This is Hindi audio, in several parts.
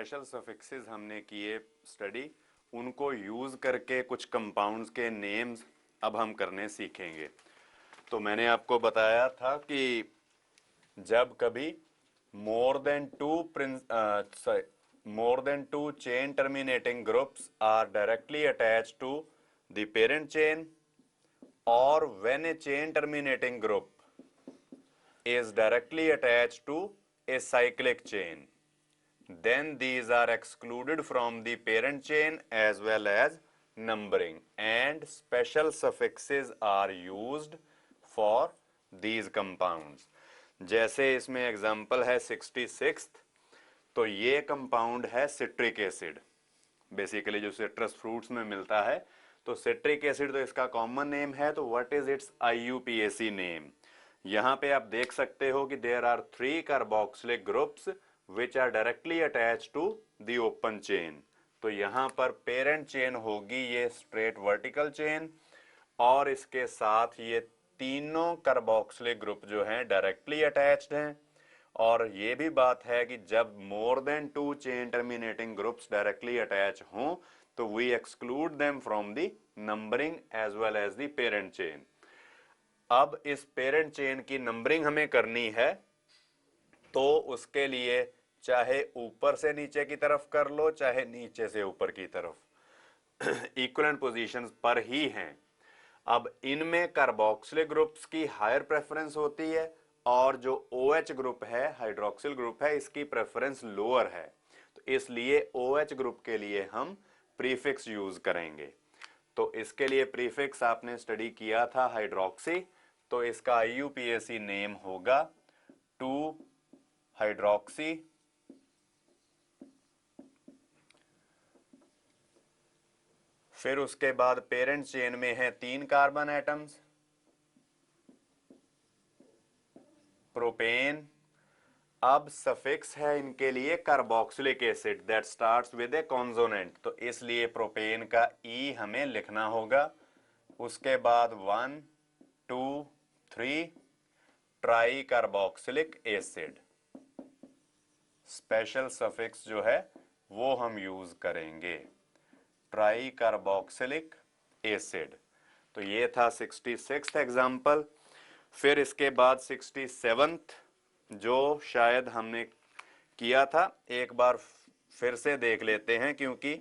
स्पेशल सफिक्सेस हमने किए स्टडी, उनको यूज करके कुछ कंपाउंड्स के नेम्स अब हम करने सीखेंगे। तो मैंने आपको बताया था कि जब कभी more than two chain terminating groups are directly attached to the parent chain, or when a chain terminating group is directly attached to a cyclic chain, then these are excluded from the parent chain as well as numbering, and special suffixes are used for these compounds। जैसे इसमें एग्जांपल है 66, तो ये कंपाउंड है सिट्रिक एसिड, बेसिकली जो सिट्रस फ्रूट्स में मिलता है। तो सिट्रिक एसिड तो इसका कॉमन नेम है, तो what is its IUPAC name. यहां पे आप देख सकते हो कि there are 3 carboxylic groups which are directly attached to the open chain. तो यहां पर पेरेंट चेन होगी ये स्ट्रेट वर्टिकल चेन, और इसके साथ ये तीनों कार्बोक्सिलिक ग्रुप जो हैं डायरेक्टली अटैच्ड हैं। और ये भी बात है कि जब more than 2 chain terminating groups directly attach हों तो we exclude them from the numbering as well as the parent chain. अब इस पेरेंट चेन की नंबरिंग हमें करनी है, तो उसके लिए चाहे ऊपर से नीचे की तरफ कर लो, चाहे नीचे से ऊपर की तरफ, इक्विवेलेंट पोजीशंस पर ही हैं। अब इनमें कार्बोक्सिलिक ग्रुप्स की हायर प्रेफरेंस होती है, और जो OH ग्रुप है, हाइड्रोक्सिल ग्रुप है, इसकी प्रेफरेंस लोअर है। तो इसलिए OH ग्रुप के लिए हम प्रीफिक्स यूज करेंगे। तो इसके लिए प्रीफिक्स आपने स्टडी किया था हाइड्रोक्सी, तो इसका IUPAC नेम होगा 2 हाइड्रोक्सी फिर उसके बाद पेरेंट चेन में है 3 कार्बन एटम्स, प्रोपेन। अब सफिक्स है इनके लिए carboxylic acid that starts with A consonant, तो इसलिए प्रोपेन का E हमें लिखना होगा। उसके बाद 1 2 3 try carboxylic acid, special suffix जो है वो हम यूज करेंगे, ट्राई कार्बोक्सिलिक एसिड। तो ये था 66th एग्जाम्पल। फिर इसके बाद 67th जो शायद हमने किया था, एक बार फिर से देख लेते हैं, क्योंकि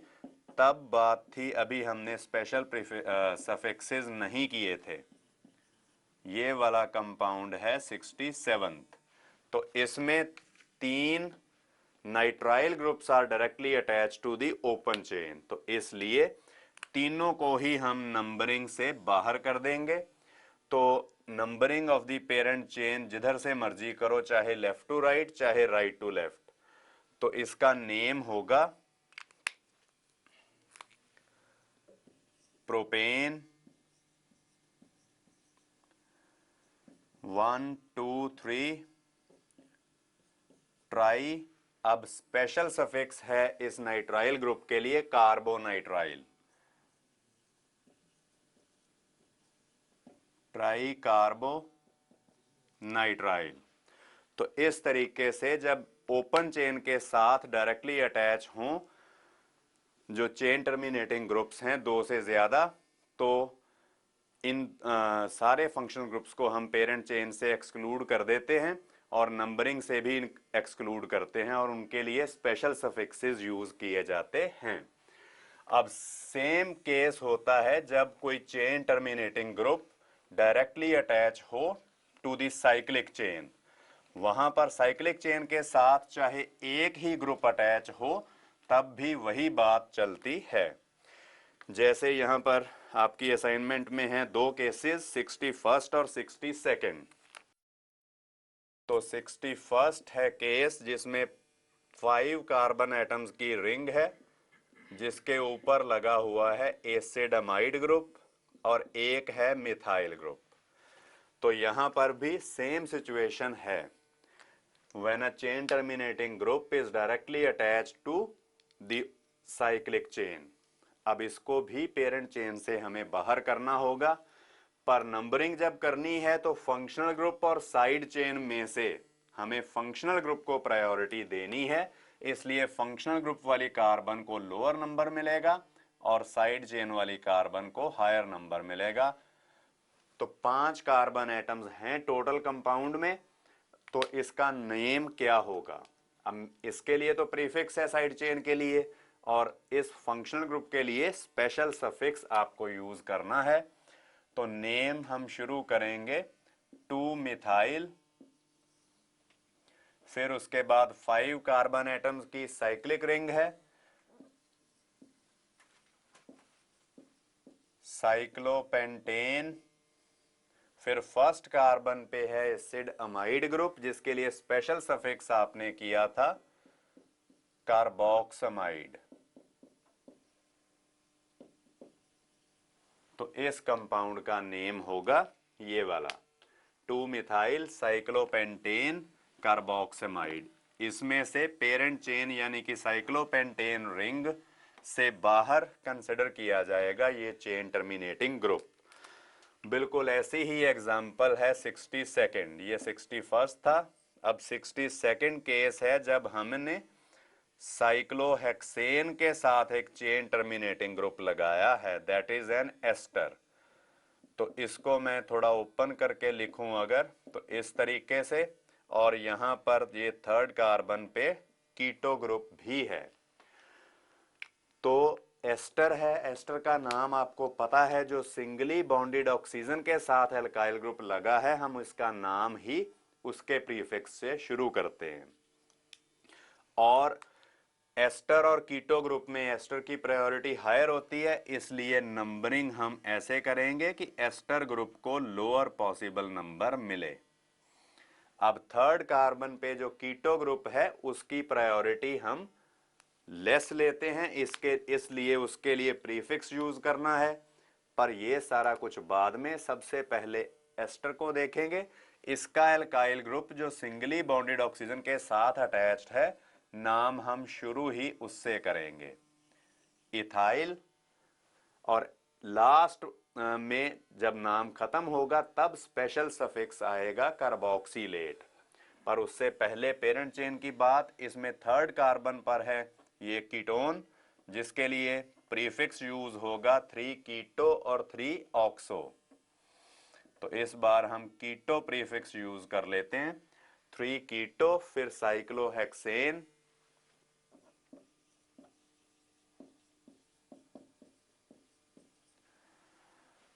तब बात थी, अभी हमने स्पेशल सफिक्सेस नहीं किए थे। ये वाला कंपाउंड है 67th। तो इसमें 3 nitrile groups are directly attach to the open chain, तो इसलिए तीनों को ही हम नंबरिंग से बाहर कर देंगे। तो numbering of the parent chain जिधर से मर्जी करो, चाहे लेफ्ट टू राइट चाहे राइट टू लेफ्ट। तो इसका नेम होगा प्रोपेन 1 2 3 ट्राई। अब स्पेशल सफिक्स है इस नाइट्राइल ग्रुप के लिए कार्बोनाइट्राइल, ट्राई कार्बो नाइट्राइल। तो इस तरीके से जब ओपन चेन के साथ डायरेक्टली अटैच हों जो चेन टर्मिनेटिंग ग्रुप्स हैं 2 से ज्यादा, तो इन सारे फंक्शनल ग्रुप्स को हम पेरेंट चेन से एक्सक्लूड कर देते हैं और नंबरिंग से भी एक्सक्लूड करते हैं, और उनके लिए स्पेशल सफिक्सेस यूज किए जाते हैं। अब सेम केस होता है जब कोई chain terminating group directly attach हो टू द साइक्लिक चेन। वहां पर साइक्लिक चेन के साथ चाहे एक ही ग्रुप अटैच हो, तब भी वही बात चलती है। जैसे यहां पर आपकी असाइनमेंट में है 2 केसेस, 61st और 62nd। तो 61st है केस जिसमें 5 कार्बन एटम्स की रिंग है, जिसके ऊपर लगा हुआ है एसिडअमाइड ग्रुप और एक है मिथाइल ग्रुप। तो यहां पर भी सेम सिचुएशन है, when a chain terminating group is directly attached to the cyclic chain. अब इसको भी पेरेंट चेन से हमें बाहर करना होगा, पर नंबरिंग जब करनी है तो फंक्शनल ग्रुप और साइड चेन में से हमें फंक्शनल ग्रुप को प्रायोरिटी देनी है, इसलिए फंक्शनल ग्रुप वाली कार्बन को लोअर नंबर मिलेगा और साइड चेन वाली कार्बन को हायर नंबर मिलेगा। तो 5 कार्बन एटम्स हैं टोटल कंपाउंड में, तो इसका नेम क्या होगा? अब इसके लिए तो प्रीफिक्स है साइड चेन के लिए, और इस फंक्शनल ग्रुप के लिए स्पेशल सफिक्स आपको यूज करना है। तो नेम हम शुरू करेंगे 2 मिथाइल, फिर उसके बाद 5 कार्बन एटम्स की साइक्लिक रिंग है, साइक्लोपेंटेन, फिर फर्स्ट कार्बन पे है एसिड अमाइड ग्रुप जिसके लिए स्पेशल सफिक्स आपने किया था कार्बोक्समाइड। तो इस कंपाउंड का नेम होगा ये वाला 2 मिथाइल साइक्लोपेंटेन कार्बोक्समाइड। इसमें से पेरेंट चेन यानी कि साइक्लोपेंटेन रिंग से बाहर कंसिडर किया जाएगा ये चेन टर्मिनेटिंग ग्रुप। बिल्कुल ऐसी ही एग्जाम्पल है 62nd, ये 61st था, अब 62nd केस है जब हमने साइक्लोहेक्सेन के साथ एक चेन टर्मिनेटिंग ग्रुप लगाया है, दैट इज एन एस्टर। तो इसको मैं थोड़ा ओपन करके लिखूं अगर, तो इस तरीके से, और यहां पर ये थर्ड कार्बन पे कीटो ग्रुप भी है। तो एस्टर है, एस्टर का नाम आपको पता है, जो सिंगली बॉन्डेड ऑक्सीजन के साथ एल्काइल ग्रुप लगा है हम इसका नाम ही उसके प्रीफिक्स से शुरू करते हैं। और एस्टर और कीटो ग्रुप में एस्टर की प्रायोरिटी हायर होती है, इसलिए नंबरिंग हम ऐसे करेंगे कि एस्टर ग्रुप को लोअर पॉसिबल नंबर मिले। अब थर्ड कार्बन पे जो कीटो ग्रुप है उसकी प्रायोरिटी हम लेस लेते हैं, इसलिए उसके लिए प्रीफिक्स यूज करना है, पर ये सारा कुछ बाद में। सबसे पहले एस्टर को देखेंगे। इसका एल्काइल ग्रुप जो सिंगली बॉन्डेड ऑक्सीजन के साथ अटैच्ड है, नाम हम शुरू ही उससे करेंगे इथाइल, और लास्ट में जब नाम खत्म होगा तब स्पेशल सफिक्स आएगा कार्बोक्सिलेट। पर उससे पहले पेरेंट चेन की बात, इसमें थर्ड कार्बन पर है ये कीटोन जिसके लिए प्रीफिक्स यूज होगा 3 कीटो और 3 ऑक्सो। तो इस बार हम कीटो प्रीफिक्स यूज कर लेते हैं, 3 कीटो, फिर साइक्लोहेक्सेन,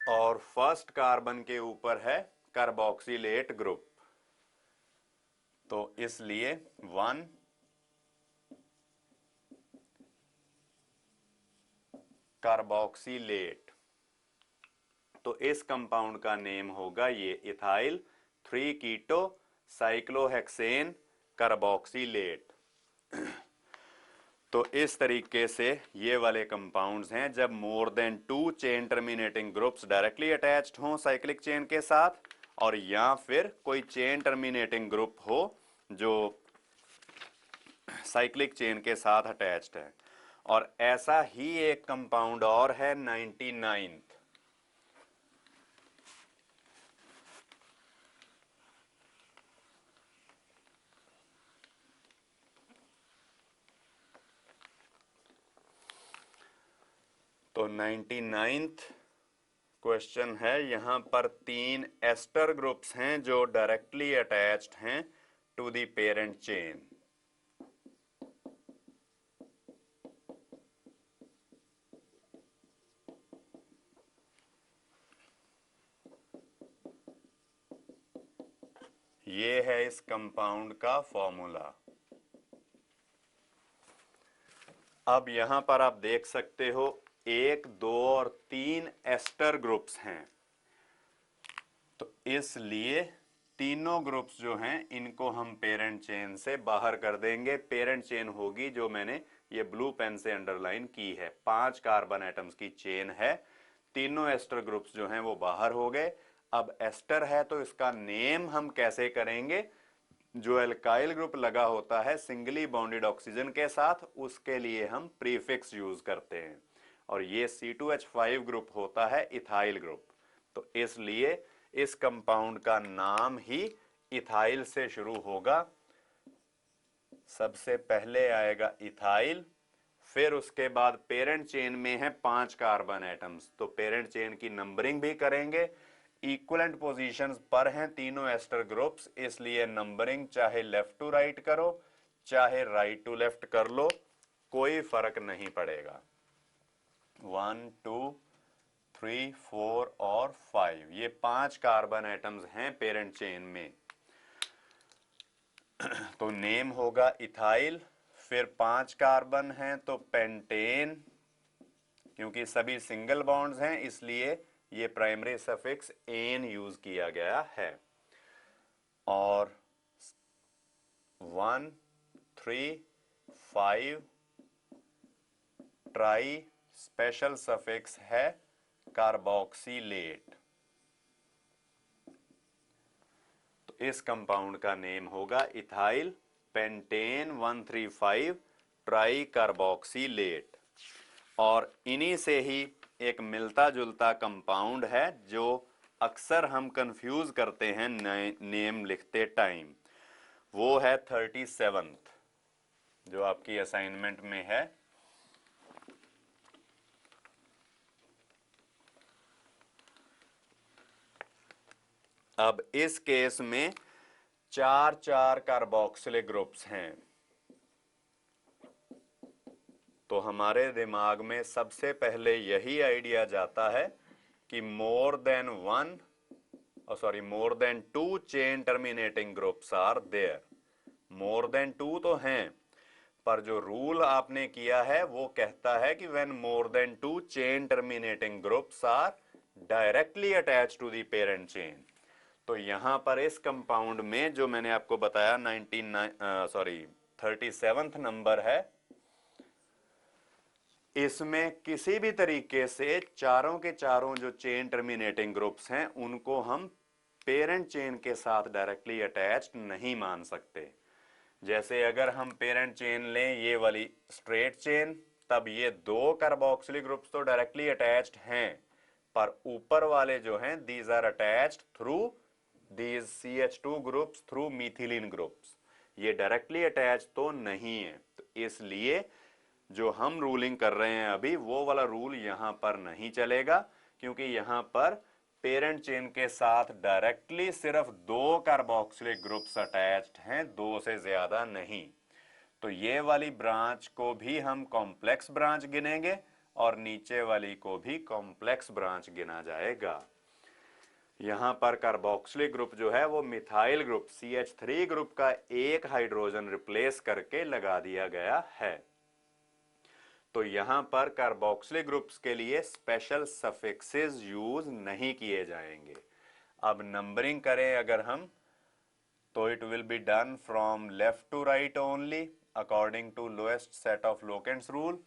और फर्स्ट कार्बन के ऊपर है कार्बोक्सिलेट ग्रुप। तो इसलिए 1 कार्बोक्सिलेट। तो इस कंपाउंड का नेम होगा ये इथाइल 3 कीटो साइक्लोहेक्सेन कार्बोक्सिलेट। तो इस तरीके से ये वाले कंपाउंड्स हैं जब more than 2 chain terminating groups directly attached हों साइक्लिक चेन के साथ, और या फिर कोई चेन टर्मिनेटिंग ग्रुप हो जो साइक्लिक चेन के साथ अटैच्ड है। और ऐसा ही एक कंपाउंड और है 99th। तो 99th क्वेश्चन है, यहां पर 3 एस्टर ग्रुप्स हैं जो डायरेक्टली अटैच्ड हैं टू द पेरेंट चेन। ये है इस कंपाउंड का फॉर्मूला। अब यहां पर आप देख सकते हो 1, 2 और 3 एस्टर ग्रुप्स हैं, तो इसलिए तीनों ग्रुप्स जो हैं इनको हम पेरेंट चेन से बाहर कर देंगे। पेरेंट चेन होगी जो मैंने ये ब्लू पेन से अंडरलाइन की है, 5 कार्बन एटम्स की चेन है, तीनों एस्टर ग्रुप्स जो हैं वो बाहर हो गए। अब एस्टर है तो इसका नेम हम कैसे करेंगे? जो एल्काइल ग्रुप लगा होता है सिंगली बॉन्डेड ऑक्सीजन के साथ, उसके लिए हम प्रीफिक्स यूज करते हैं, और ये C2H5 ग्रुप होता है इथाइल ग्रुप। तो इसलिए इस कंपाउंड का नाम ही इथाइल से शुरू होगा, सबसे पहले आएगा इथाइल, फिर उसके बाद पेरेंट चेन में है 5 कार्बन एटम्स, तो पेरेंट चेन की नंबरिंग भी करेंगे। इक्वलेंट पोजीशंस पर हैं तीनों एस्टर ग्रुप्स, इसलिए नंबरिंग चाहे लेफ्ट टू राइट करो चाहे राइट टू लेफ्ट कर लो, कोई फर्क नहीं पड़ेगा। 1 2 3 4 और 5, ये 5 कार्बन एटम्स हैं पेरेंट चेन में। तो नेम होगा इथाइल, फिर 5 कार्बन हैं तो पेंटेन, क्योंकि सभी सिंगल बॉन्ड्स हैं इसलिए ये प्राइमरी सफिक्स एन यूज किया गया है। और 1 3 5 ट्राई स्पेशल सफिक्स है कार्बोक्सिलेट, तो इस कंपाउंड का नेम होगा इथाइल पेंटेन 135 ट्राई कार्बोक्सिलेट। और इन्हीं से ही एक मिलता जुलता कंपाउंड है जो अक्सर हम कंफ्यूज करते हैं नेम लिखते टाइम, वो है 37th, जो आपकी असाइनमेंट में है। अब इस केस में 4 कार्बोक्सिलिक ग्रुप्स हैं, तो हमारे दिमाग में सबसे पहले यही आइडिया जाता है कि more than 2 chain terminating groups are there. More than 2 तो हैं, पर जो रूल आपने किया है वो कहता है कि when more than 2 chain terminating groups are directly attach to the parent chain. तो यहां पर इस कंपाउंड में जो मैंने आपको बताया 37th नंबर है, इसमें किसी भी तरीके से चारों के चारों जो चेन टर्मिनेटिंग ग्रुप्स हैं उनको हम पेरेंट चेन के साथ डायरेक्टली अटैच्ड नहीं मान सकते। जैसे अगर हम पेरेंट चेन लें ये वाली स्ट्रेट चेन, तब ये 2 कार्बोक्सिलिक ग्रुप्स तो डायरेक्टली अटैच्ड हैं, पर ऊपर वाले जो हैं these are attached through these CH2 groups through methylene groups, ये डायरेक्टली अटैच तो नहीं है। तो इसलिए जो हम रूलिंग कर रहे हैं अभी वो वाला रूल यहां पर नहीं चलेगा, क्योंकि यहां पर पेरेंट चेन के साथ डायरेक्टली सिर्फ 2 कार्बोक्सिलिक ग्रुप्स अटैच्ड हैं, 2 से ज्यादा नहीं। तो ये वाली ब्रांच को भी हम कॉम्प्लेक्स ब्रांच गिनेंगे और नीचे वाली को भी कॉम्प्लेक्स ब्रांच गिना जाएगा। यहां पर कार्बोक्सिलिक ग्रुप जो है वो मिथाइल ग्रुप CH3 ग्रुप का एक हाइड्रोजन रिप्लेस करके लगा दिया गया है। तो यहां पर कार्बोक्सिलिक ग्रुप्स के लिए स्पेशल सफिक्सेस यूज नहीं किए जाएंगे। अब नंबरिंग करें अगर हम, तो it will be done from left to right only according to lowest set of locants rule.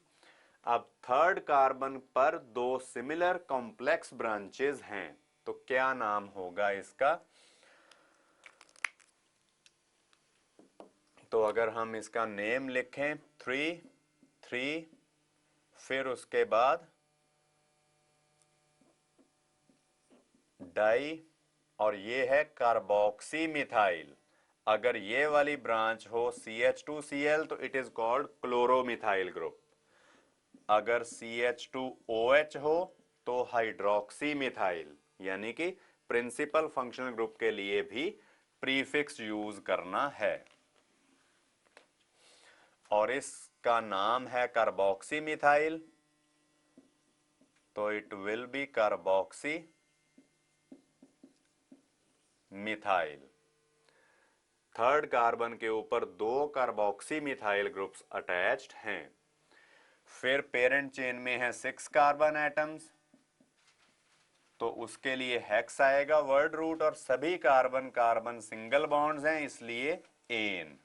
अब 3rd कार्बन पर 2 सिमिलर कॉम्प्लेक्स ब्रांचेस हैं, तो क्या नाम होगा इसका? तो अगर हम इसका नेम लिखें 3 3, फिर उसके बाद डाई, और ये है कार्बोक्सी मिथाइल। अगर ये वाली ब्रांच हो CH2Cl तो it is called chloromethyl group. अगर CH2OH हो तो हाइड्रोक्सी मिथाइल, यानी कि प्रिंसिपल फंक्शनल ग्रुप के लिए भी प्रीफिक्स यूज करना है। और इसका नाम है कार्बोक्सी मिथाइल, तो it will B carboxy methyl. 3rd carbon के ऊपर 2 कार्बोक्सी मिथाइल ग्रुप्स अटैच्ड हैं। फिर पेरेंट चेन में है 6 कार्बन एटम्स, तो उसके लिए हेक्स आएगा वर्ड रूट, और सभी कार्बन कार्बन सिंगल बॉन्ड्स हैं इसलिए एन।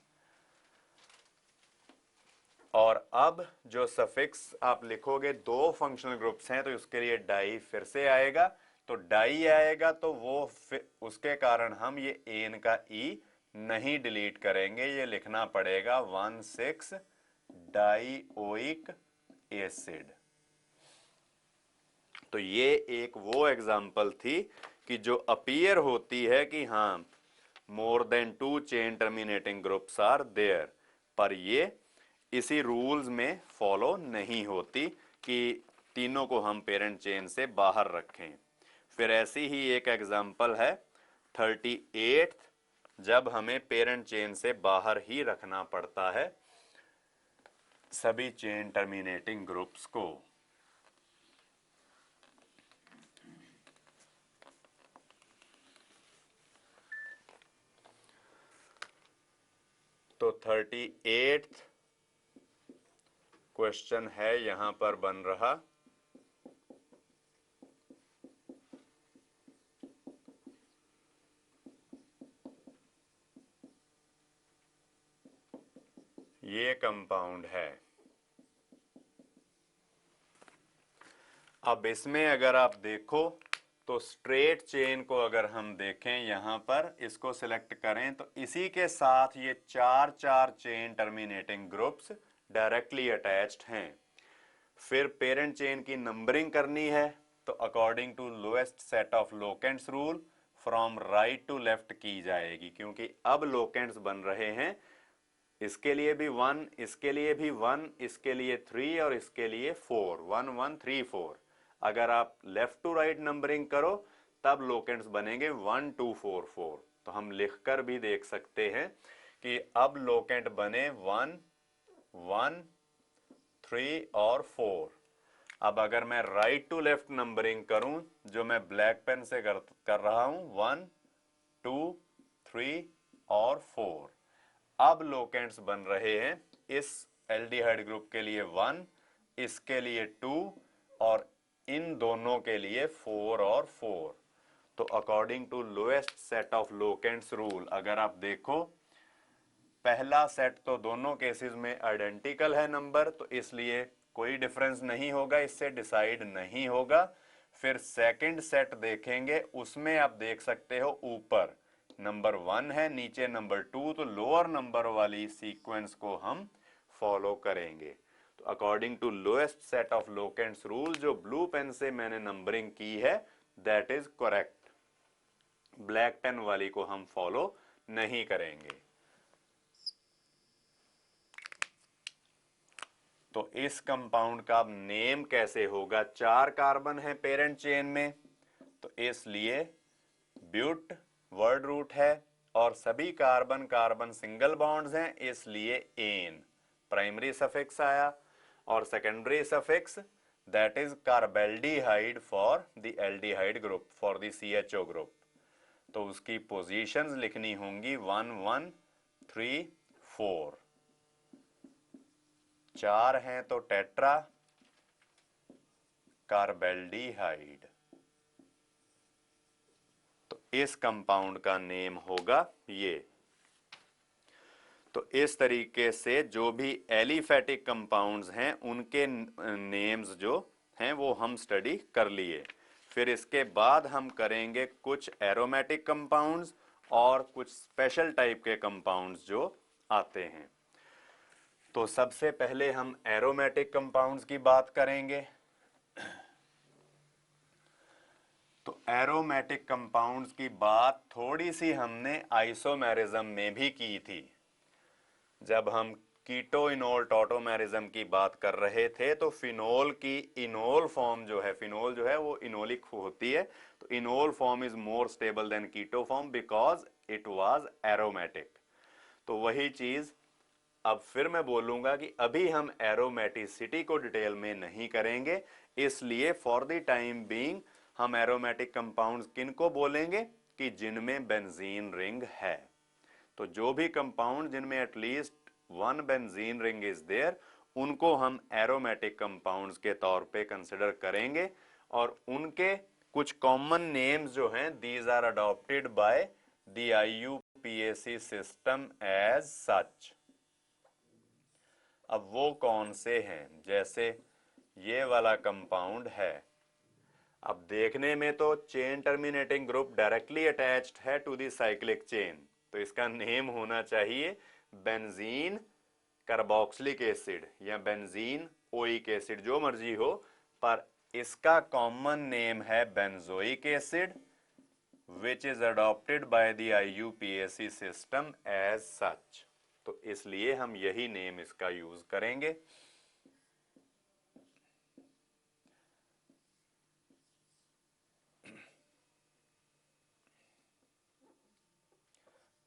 और अब जो सफिक्स आप लिखोगे 2 फंक्शनल ग्रुप्स हैं तो उसके लिए डाई फिर से आएगा, तो डाई आएगा तो वो उसके कारण हम ये एन का ई नहीं डिलीट करेंगे, ये लिखना पड़ेगा 1,6 डाईओइक एसिड। तो ये एक वो एग्जांपल थी कि जो अपीयर होती है कि हाँ more than 2 chain terminating groups are there, पर ये इसी रूल्स में फॉलो नहीं होती कि तीनों को हम पेरेंट चेन से बाहर रखें। फिर ऐसी ही एक एग्जांपल है 38, जब हमें पेरेंट चेन से बाहर ही रखना पड़ता है सभी चेन टर्मिनेटिंग ग्रुप्स को। तो 38 क्वेश्चन है यहां पर बन रहा, ये कंपाउंड है। अब इसमें अगर आप देखो तो स्ट्रेट चेन को अगर हम देखें यहां पर, इसको सिलेक्ट करें तो इसी के साथ ये चार चार chain terminating groups directly attached हैं। फिर पेरेंट चेन की नंबरिंग करनी है तो according to lowest set of locants rule from right to left की जाएगी, क्योंकि अब लोकेंट्स बन रहे हैं इसके लिए भी 1, इसके लिए भी 1, इसके लिए 3 और इसके लिए 4, 1 1 3 4। अगर आप लेफ्ट टू राइट नंबरिंग करो तब लोकेंट्स बनेंगे 1 2 4 4। तो हम लिखकर भी देख सकते हैं कि अब लोकेंट बने 1 1 3 और 4। अब अगर मैं राइट टू लेफ्ट नंबरिंग करूं जो मैं ब्लैक पेन से कर रहा हूं 1 2 3 और 4। अब लोकेंट्स बन रहे हैं इस एल्डिहाइड ग्रुप के लिए 1, इसके लिए 2 और इन दोनों के लिए 4 और 4। तो according to lowest set of locants rule अगर आप देखो पहला सेट तो दोनों केसेस में आइडेंटिकल है नंबर, तो इसलिए कोई डिफरेंस नहीं होगा, इससे डिसाइड नहीं होगा। फिर सेकंड सेट देखेंगे उसमें आप देख सकते हो ऊपर नंबर 1 है, नीचे नंबर 2, तो लोअर नंबर वाली सीक्वेंस को हम फॉलो करेंगे। तो according to lowest set of locants rule जो ब्लू पेन से मैंने नंबरिंग की है that is correct. Black pen वाली को हम फॉलो नहीं करेंगे। तो इस कंपाउंड का नेम कैसे होगा, 4 कार्बन है पेरेंट चेन में तो इसलिए ब्यूट वर्ड रूट है और सभी कार्बन कार्बन सिंगल बॉन्ड्स हैं इसलिए एन प्राइमरी सफिक्स आया और secondary suffix that is carbaldehyde for the aldehyde group for the CHO group. तो उसकी पोजीशंस लिखनी होंगी 1 1 3 4। 4 हैं तो टेट्रा कार्बेल्डिहाइड। तो इस कंपाउंड का नेम होगा ये। तो इस तरीके से जो भी एलिफेटिक कंपाउंड्स हैं उनके नेम्स जो हैं वो हम स्टडी कर लिए। फिर इसके बाद हम करेंगे कुछ एरोमेटिक कंपाउंड्स और कुछ स्पेशल टाइप के कंपाउंड्स जो आते हैं। तो सबसे पहले हम एरोमेटिक कंपाउंड्स की बात करेंगे। तो एरोमेटिक कंपाउंड्स की बात थोड़ी सी हमने आइसोमेरिज्म में भी की थी जब हम कीटो इनोल टॉटोमेरिज्म की बात कर रहे थे। तो फिनोल की इनोल फॉर्म जो है, फिनोल जो है वो इनोलिक होती है, तो enol form is more stable than keto form because it was aromatic. तो वही चीज अब फिर मैं बोलूंगा कि अभी हम एरोमेटिसिटी को डिटेल में नहीं करेंगे, इसलिए फॉर द टाइम बीइंग हम एरोमेटिक कंपाउंड्स किन को बोलेंगे कि जिनमें बेंजीन रिंग है। तो जो भी कंपाउंड जिनमें at least 1 benzene ring is there उनको हम एरोमेटिक कंपाउंड्स के तौर पे कंसिडर करेंगे और उनके कुछ कॉमन नेम्स जो हैं these are adopted by the IUPAC system as such. अब वो कौन से हैं, जैसे ये वाला कंपाउंड है, अब देखने में तो chain terminating group directly attached है टू द साइक्लिक चेन, तो इसका नेम होना चाहिए बेंजीन कार्बोक्सिलिक एसिड या बेंजीन ओइक एसिड, जो मर्जी हो, पर इसका कॉमन नेम है benzoic acid which is adopted by the IUPAC system as such. तो इसलिए हम यही नेम इसका यूज करेंगे।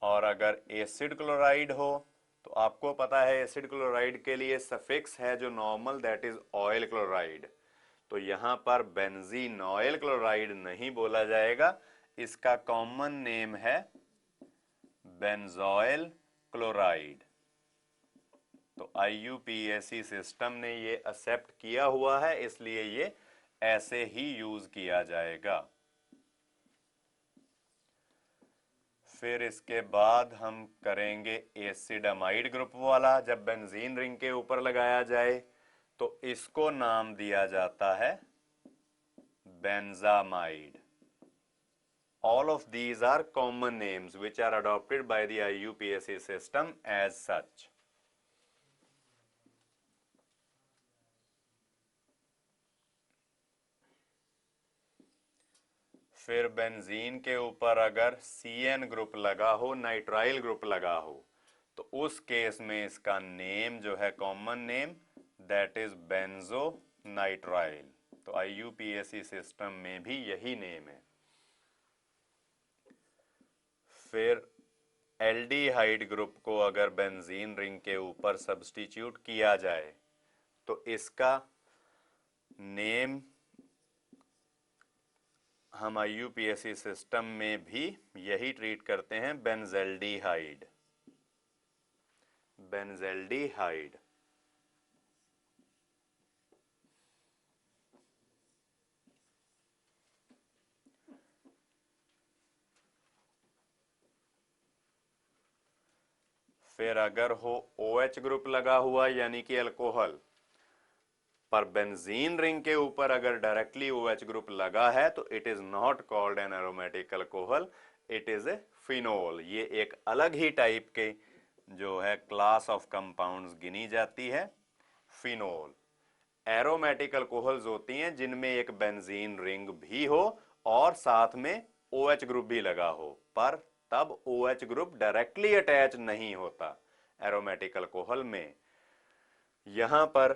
और अगर एसिड क्लोराइड हो तो आपको पता है एसिड क्लोराइड के लिए सफिक्स है जो normal, that is oil chloride. तो यहां पर बेंजीन ऑयल क्लोराइड नहीं बोला जाएगा, इसका कॉमन नेम है बेंजोइल क्लोराइड। तो IUPAC सिस्टम ने ये एक्सेप्ट किया हुआ है, इसलिए ये ऐसे ही यूज किया जाएगा। फिर इसके बाद हम करेंगे एसिडअमाइड ग्रुप वाला। जब बेंजीन रिंग के ऊपर लगाया जाए तो इसको नाम दिया जाता है benzamide. All of these are common names which are adopted by the IUPAC system as such. फिर बेंजीन के ऊपर अगर CN ग्रुप लगा हो, नाइट्राइल ग्रुप लगा हो, तो उस केस में इसका नेम जो है common name, that is benzo nitrile. तो IUPAC सिस्टम में भी यही नेम है। फिर एल्डिहाइड ग्रुप को अगर बेंजीन रिंग के ऊपर सब्स्टिट्यूट किया जाए तो इसका नेम हम IUPAC सिस्टम में भी यही ट्रीट करते हैं, बेंजेल्डिहाइड। बेंजेल्डिहाइड। फिर अगर हो OH ग्रुप लगा हुआ यानी कि अल्कोहल, पर बेंजीन रिंग के ऊपर अगर डायरेक्टली OH ग्रुप लगा है तो it is not called an aromatic alcohol, it is a phenol. ये एक अलग ही टाइप के जो है क्लास ऑफ कंपाउंड्स गिनी जाती है, फिनोल। एरोमेटिक अल्कोहल्स होती हैं जिनमें एक बेंजीन रिंग भी हो और साथ में OH ग्रुप भी लगा हो, पर तब OH ग्रुप डायरेक्टली अटैच नहीं होता एरोमेटिक अल्कोहल में। यहां पर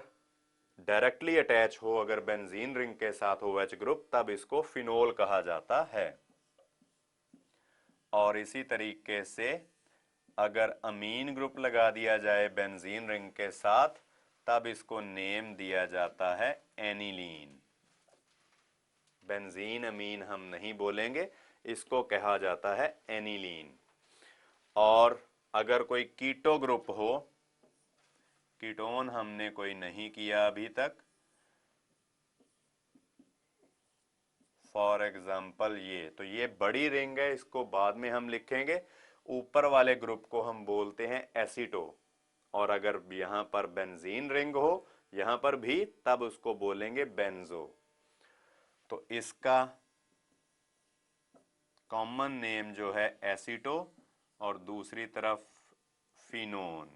डायरेक्टली अटैच हो अगर बेंजीन रिंग के साथ OH ग्रुप, तब इसको फिनोल कहा जाता है। और इसी तरीके से अगर अमीन ग्रुप लगा दिया जाए बेंजीन रिंग के साथ, तब इसको नेम दिया जाता है एनिलीन। बेंजीन अमीन हम नहीं बोलेंगे, इसको कहा जाता है एनिलीन। और अगर कोई कीटो ग्रुप हो, कीटोन हमने कोई नहीं किया अभी तक, फॉर एग्जाम्पल ये बड़ी रिंग है, इसको बाद में हम लिखेंगे। ऊपर वाले ग्रुप को हम बोलते हैं एसीटो। और अगर यहां पर बेंजीन रिंग हो यहां पर भी, तब उसको बोलेंगे बेंजो। तो इसका कॉमन नेम जो है एसीटो और दूसरी तरफ फिनोन,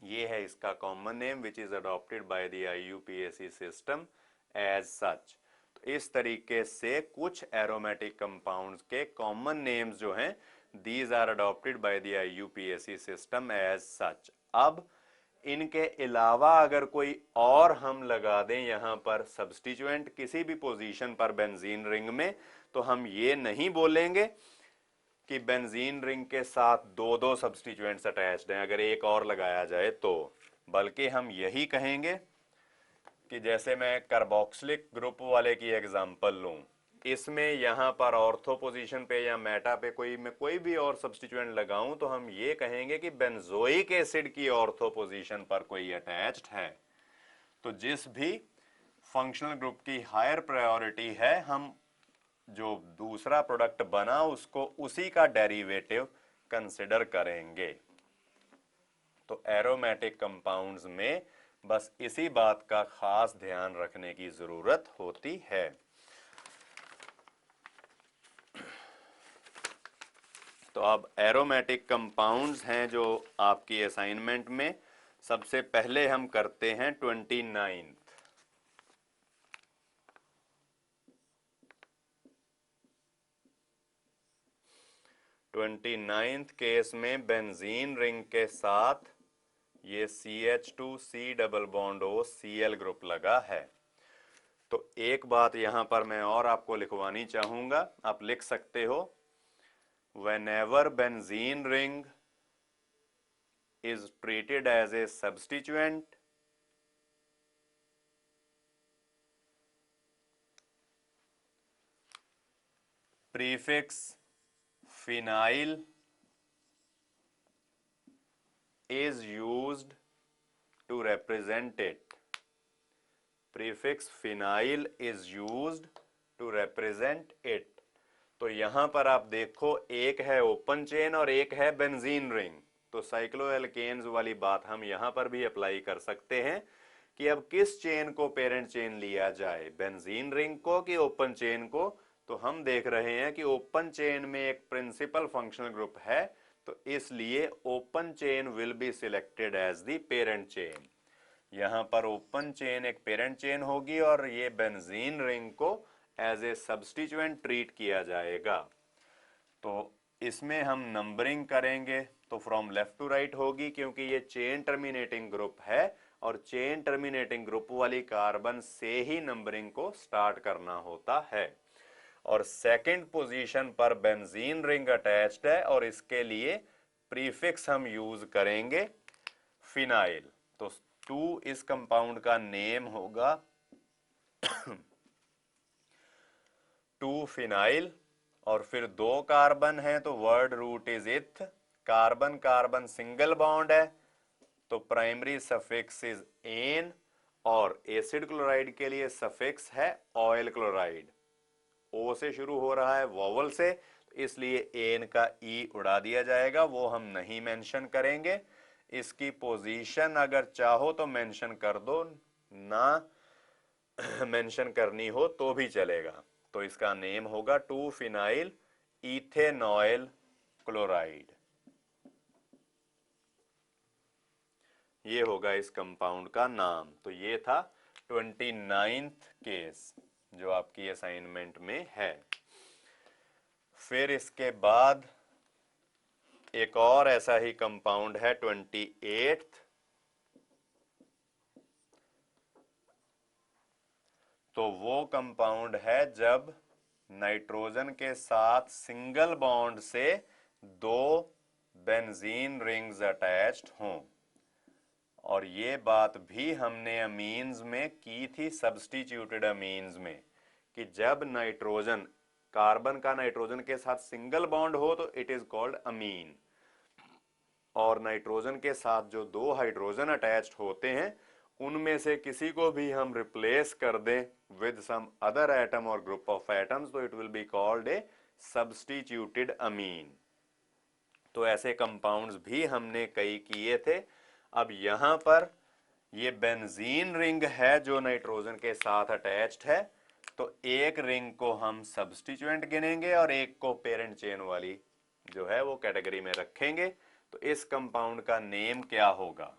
ये है इसका common name which is adopted by the IUPAC system as such. तो इस तरीके से कुछ एरोमेटिक कंपाउंड्स के कॉमन नेम्स जो हैं, these are adopted by the IUPAC system as such. अब इनके अलावा अगर कोई और हम लगा दें यहां पर सब्स्टिट्यूएंट किसी भी पोजीशन पर बेंजीन रिंग में, तो हम ये नहीं बोलेंगे कि बेंजीन रिंग के साथ दो दो सब्स्टिट्यूएंट्स अटैच्ड हैं अगर एक और लगाया जाए तो, बल्कि हम यही कहेंगे कि जैसे मैं कार्बोक्सिलिक ग्रुप वाले की एग्जांपल लूं, इसमें यहां पर ऑर्थो पोजीशन पे या मेटा पे मैं कोई भी और सब्स्टिट्यूएंट लगाऊं तो हम ये कहेंगे कि बेंजोइक एसिड की ऑर्थो पोजीशन पर कोई अटैच्ड है। तो जिस भी फंक्शनल ग्रुप की हायर प्रायोरिटी है, हम जो दूसरा प्रोडक्ट बना उसको उसी का डेरिवेटिव कंसिडर करेंगे। तो एरोमेटिक कंपाउंड्स में बस इसी बात का खास ध्यान रखने की जरूरत होती है। तो अब एरोमेटिक कंपाउंड्स हैं जो आपकी असाइनमेंट में, सबसे पहले हम करते हैं 29th। 29th केस में बेंजीन रिंग के साथ ये CH2C double bond O Cl group लगा है। तो एक बात यहां पर मैं और आपको लिखवानी चाहूंगा, आप लिख सकते हो, whenever benzene ring is treated as a substituent, prefix phenyl is used to represent it. Prefix phenyl is used to represent it. तो यहां पर आप देखो, एक है ओपन चेन और एक है बेंजीन रिंग। तो साइक्लोएल्केन्स वाली बात हम यहां पर भी अप्लाई कर सकते हैं कि अब किस चेन को पेरेंट चेन लिया जाए, बेंजीन रिंग को कि ओपन चेन को। तो हम देख रहे हैं कि ओपन चेन में एक प्रिंसिपल फंक्शनल ग्रुप है, तो इसलिए open chain will be selected as the parent chain. यहां पर ओपन चेन एक पेरेंट चेन होगी और ये बेंजीन रिंग को एज ए सब्स्टिट्यूएंट ट्रीट किया जाएगा। तो इसमें हम नंबरिंग करेंगे तो फ्रॉम लेफ्ट टू राइट होगी, क्योंकि ये चेन टर्मिनेटिंग ग्रुप है और चेन टर्मिनेटिंग ग्रुप वाली कार्बन से ही नंबरिंग को स्टार्ट करना होता है। और सेकंड पोजीशन पर बेंजीन रिंग अटैच्ड है और इसके लिए प्रीफिक्स हम यूज करेंगे फिनाइल। तो 2 इस कंपाउंड का नेम होगा 2 फिनाइल। और फिर 2 कार्बन है तो वर्ड रूट इज इथ। कार्बन कार्बन सिंगल बॉन्ड है तो प्राइमरी सफिक्स इज एन, और एसिड क्लोराइड के लिए सफिक्स है ऑयल क्लोराइड। ओ से शुरू हो रहा है वोवल से, इसलिए एन का ई उड़ा दिया जाएगा, वो हम नहीं मेंशन करेंगे। इसकी पोजीशन अगर चाहो तो मेंशन कर दो, ना मेंशन करनी हो तो भी चलेगा। तो इसका नेम होगा 2 फिनाइल इथेनॉयल क्लोराइड। ये होगा इस कंपाउंड का नाम। तो ये था 29th केस जो आपकी असाइनमेंट में है। फिर इसके बाद एक और ऐसा ही कंपाउंड है 28th। तो वो कंपाउंड है जब नाइट्रोजन के साथ सिंगल बॉन्ड से 2 बेंजीन रिंग्स अटैच्ड हों। और ये बात भी हमने अमीन्स में की थी, सब्स्टिट्यूटेड अमीन्स में, कि जब नाइट्रोजन, कार्बन का नाइट्रोजन के साथ सिंगल बॉन्ड हो तो इट इज कॉल्ड अमीन, और नाइट्रोजन के साथ जो 2 हाइड्रोजन अटैच्ड होते हैं उनमें से किसी को भी हम रिप्लेस कर दें विद सम अदर एटम और ग्रुप ऑफ एटम्स तो it will be called a substituted amine. तो ऐसे कंपाउंड्स भी हमने कई किए थे। अब यहां पर ये बेंजीन रिंग है जो नाइट्रोजन के साथ अटैच्ड है, तो एक रिंग को हम सब्स्टिट्यूएंट गिनेंगे और एक को पेरेंट चेन वाली जो है वो कैटेगरी में रखेंगे। तो इस कंपाउंड का नेम क्या होगा?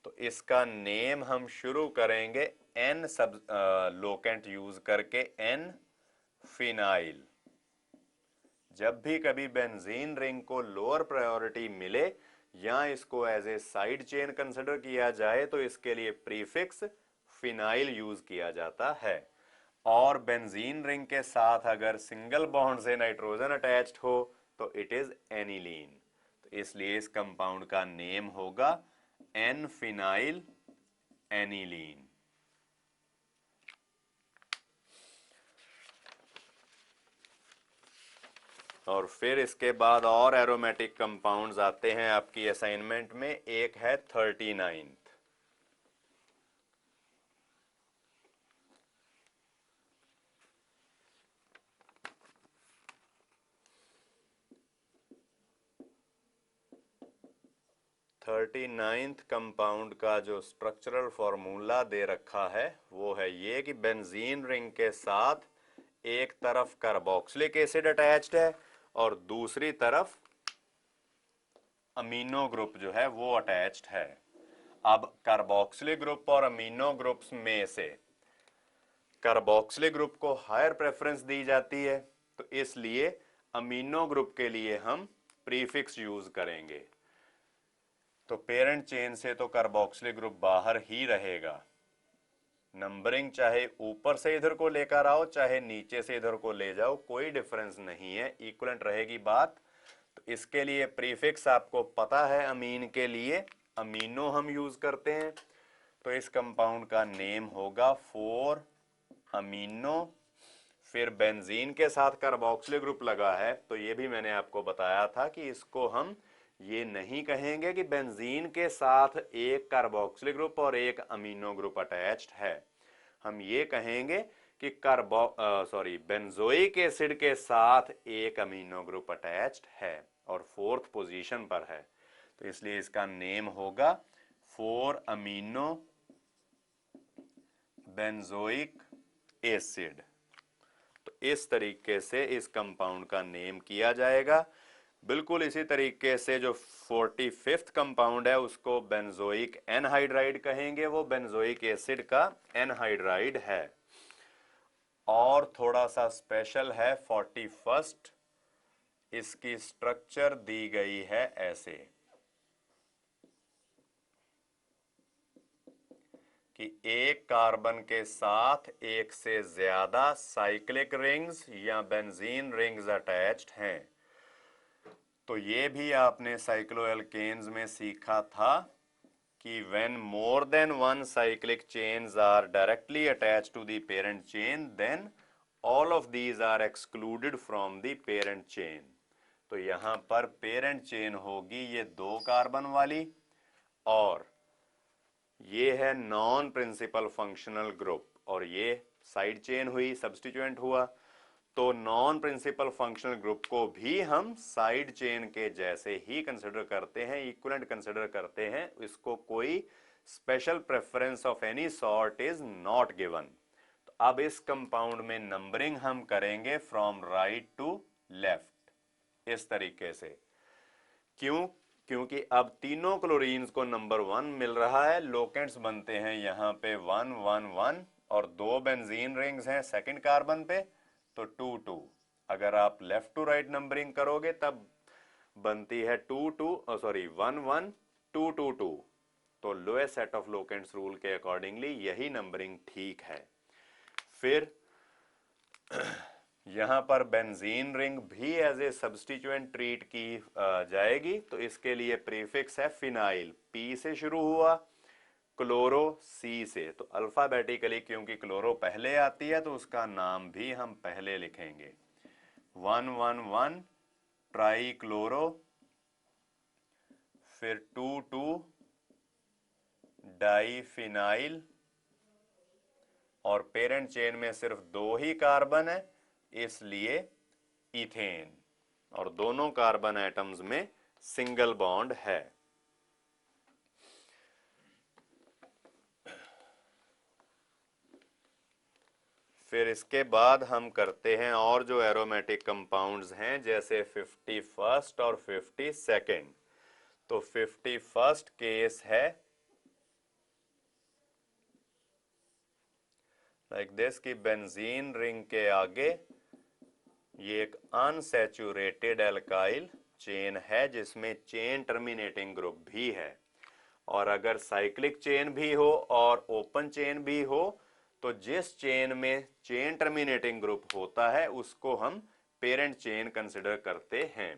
तो इसका नेम हम शुरू करेंगे एन सब लोकेंट यूज करके, एन फिनाइल। जब भी कभी बेंजीन रिंग को लोअर प्रायोरिटी मिले या इसको as a side chain consider किया जाए तो इसके लिए प्रीफिक्स फिनाइल यूज किया जाता है। और बेंजीन रिंग के साथ अगर सिंगल बॉन्ड से नाइट्रोजन अटैच्ड हो तो इट इज एनिलीन। तो इसलिए इस कंपाउंड का नेम होगा एन फिनाइल एनिलीन। और फिर इसके बाद और एरोमेटिक कंपाउंड्स आते हैं आपकी असाइनमेंट में। एक है 39th। कंपाउंड का जो स्ट्रक्चरल फॉर्मूला दे रखा है वो है ये कि बेंजीन रिंग के साथ एक तरफ कार्बोक्सिलिक एसिड अटैच्ड है और दूसरी तरफ अमीनो ग्रुप जो है वो अटैच्ड है। अब कार्बोक्सिलिक ग्रुप और अमीनो ग्रुप्स में से कार्बोक्सिलिक ग्रुप को हायर प्रेफरेंस दी जाती है, तो इसलिए अमीनो ग्रुप के लिए हम प्रीफिक्स यूज करेंगे। तो पेरेंट चेन से तो कार्बोक्सिलिक ग्रुप बाहर ही रहेगा। नंबरिंग चाहे ऊपर से इधर को लेकर आओ चाहे नीचे से इधर को ले जाओ, कोई डिफरेंस नहीं है, इक्विवेलेंट रहेगी बात। तो इसके लिए प्रीफिक्स आपको पता है, अमीन के लिए अमीनो हम यूज करते हैं। तो इस कंपाउंड का नेम होगा 4 अमीनो। फिर बेंजीन के साथ कार्बोक्सिलिक ग्रुप लगा है, तो ये भी मैंने आपको बताया था कि इसको हम ये नहीं कहेंगे कि बेंजीन के साथ एक कार्बोक्सिलिक ग्रुप और एक अमीनो ग्रुप अटैच्ड है। हम ये कहेंगे कि बेंजोइक एसिड के साथ एक अमीनो ग्रुप अटैच्ड है और 4th पोजीशन पर है। तो इसलिए इसका नेम होगा 4 अमीनो बेंजोइक एसिड। तो इस तरीके से इस कंपाउंड का नेम किया जाएगा। बिल्कुल इसी तरीके से जो 45th कंपाउंड है उसको बेंजोइक एनहाइड्राइड कहेंगे, वो बेंजोइक एसिड का एनहाइड्राइड है। और थोड़ा सा स्पेशल है 41st, इसकी स्ट्रक्चर दी गई है ऐसे कि एक कार्बन के साथ एक से ज्यादा साइक्लिक रिंग्स या बेंजीन रिंग्स अटैच्ड हैं। तो ये भी आपने साइक्लोएल्केन्स में सीखा था कि when more than one cyclic chains are directly attached to the parent chain, then all of these are excluded from the parent chain। तो यहां पर पेरेंट चेन होगी ये 2 कार्बन वाली, और ये है नॉन प्रिंसिपल फंक्शनल ग्रुप, और ये साइड चेन हुई, सब्स्टिट्यूएंट हुआ। तो नॉन प्रिंसिपल फंक्शनल ग्रुप को भी हम साइड चेन के जैसे ही कंसिडर करते हैं, इक्विवेलेंट कंसिडर करते हैं। इसको कोई special preference of any sort is not given. तो अब इस कंपाउंड में नंबरिंग हम करेंगे फ्रॉम राइट टू लेफ्ट इस तरीके से। क्यों? क्योंकि अब तीनों क्लोरीन्स को नंबर 1 मिल रहा है, लोकेंट्स बनते हैं यहाँ पे 1 1 1, और 2 बेंजीन रिंग्स हैं सेकंड कार्बन पे, तो 2 2। अगर आप लेफ्ट टू राइट नंबरिंग करोगे तब बनती है 2 2 1 1 2 2 2। तो lowest set of locants rule के अकॉर्डिंगली यही नंबरिंग ठीक है। फिर यहां पर बेंजीन रिंग भी एज ए सब्स्टिट्यूएंट ट्रीट की जाएगी। तो इसके लिए प्रीफिक्स है फिनाइल, पी से शुरू हुआ, क्लोरो सी से। तो अल्फाबेटिकली क्योंकि क्लोरो पहले आती है तो उसका नाम भी हम पहले लिखेंगे। 1 1 1 ट्राई क्लोरो, फिर 2 2 डाई फिनाइल, और पेरेंट चेन में सिर्फ 2 ही कार्बन है इसलिए इथेन, और दोनों कार्बन एटम्स में सिंगल बॉन्ड है। फिर इसके बाद हम करते हैं और जो एरोमेटिक कंपाउंड्स हैं, जैसे 51st और 52nd। तो 51st केस है लाइक दिस कि बेंजीन रिंग के आगे ये एक अनसैचुरेटेड एल्काइल चेन है जिसमें चेन टर्मिनेटिंग ग्रुप भी है। और अगर साइक्लिक चेन भी हो और ओपन चेन भी हो, तो जिस चेन में चेन टर्मिनेटिंग ग्रुप होता है उसको हम पेरेंट चेन कंसिडर करते हैं।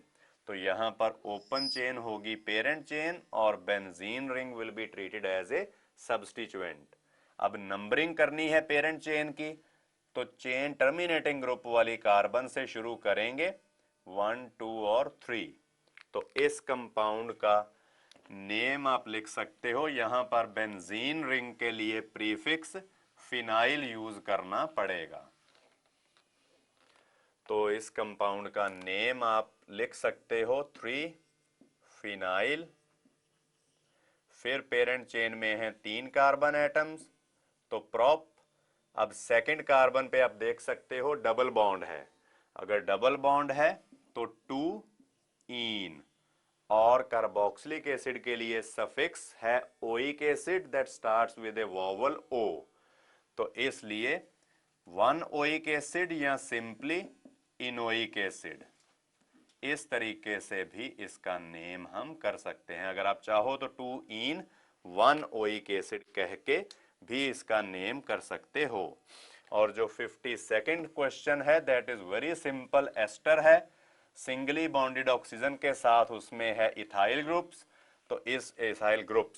तो यहां पर ओपन चेन होगी पेरेंट चेन और benzene ring will be treated as a substituent. अब नंबरिंग करनी है पेरेंट चेन की, तो चेन टर्मिनेटिंग ग्रुप वाली कार्बन से शुरू करेंगे 1 2 और 3। तो इस कंपाउंड का नेम आप लिख सकते हो, यहां पर बेंजीन रिंग के लिए प्रीफिक्स फिनाइल यूज करना पड़ेगा। तो इस कंपाउंड का नेम आप लिख सकते हो 3 फिनाइल। फिर पेरेंट चेन में है 3 कार्बन एटम्स, तो प्रोप। अब सेकंड कार्बन पे आप देख सकते हो डबल बॉन्ड है, अगर डबल बॉन्ड है तो 2 इन, और कार्बोक्सिलिक एसिड के लिए सफिक्स है oic acid that starts with a vowel O. तो इसलिए 1 ओइक एसिड या सिंपली इनोइक एसिड, इस तरीके से भी इसका नेम हम कर सकते हैं। अगर आप चाहो तो 2 in 1 ओइक एसिड कह के भी इसका नेम कर सकते हो। और जो 52nd क्वेश्चन है that is very simple, ester है, सिंगली बॉन्डेड ऑक्सीजन के साथ उसमें है इथाइल ग्रुप्स, तो इस इथाइल ग्रुप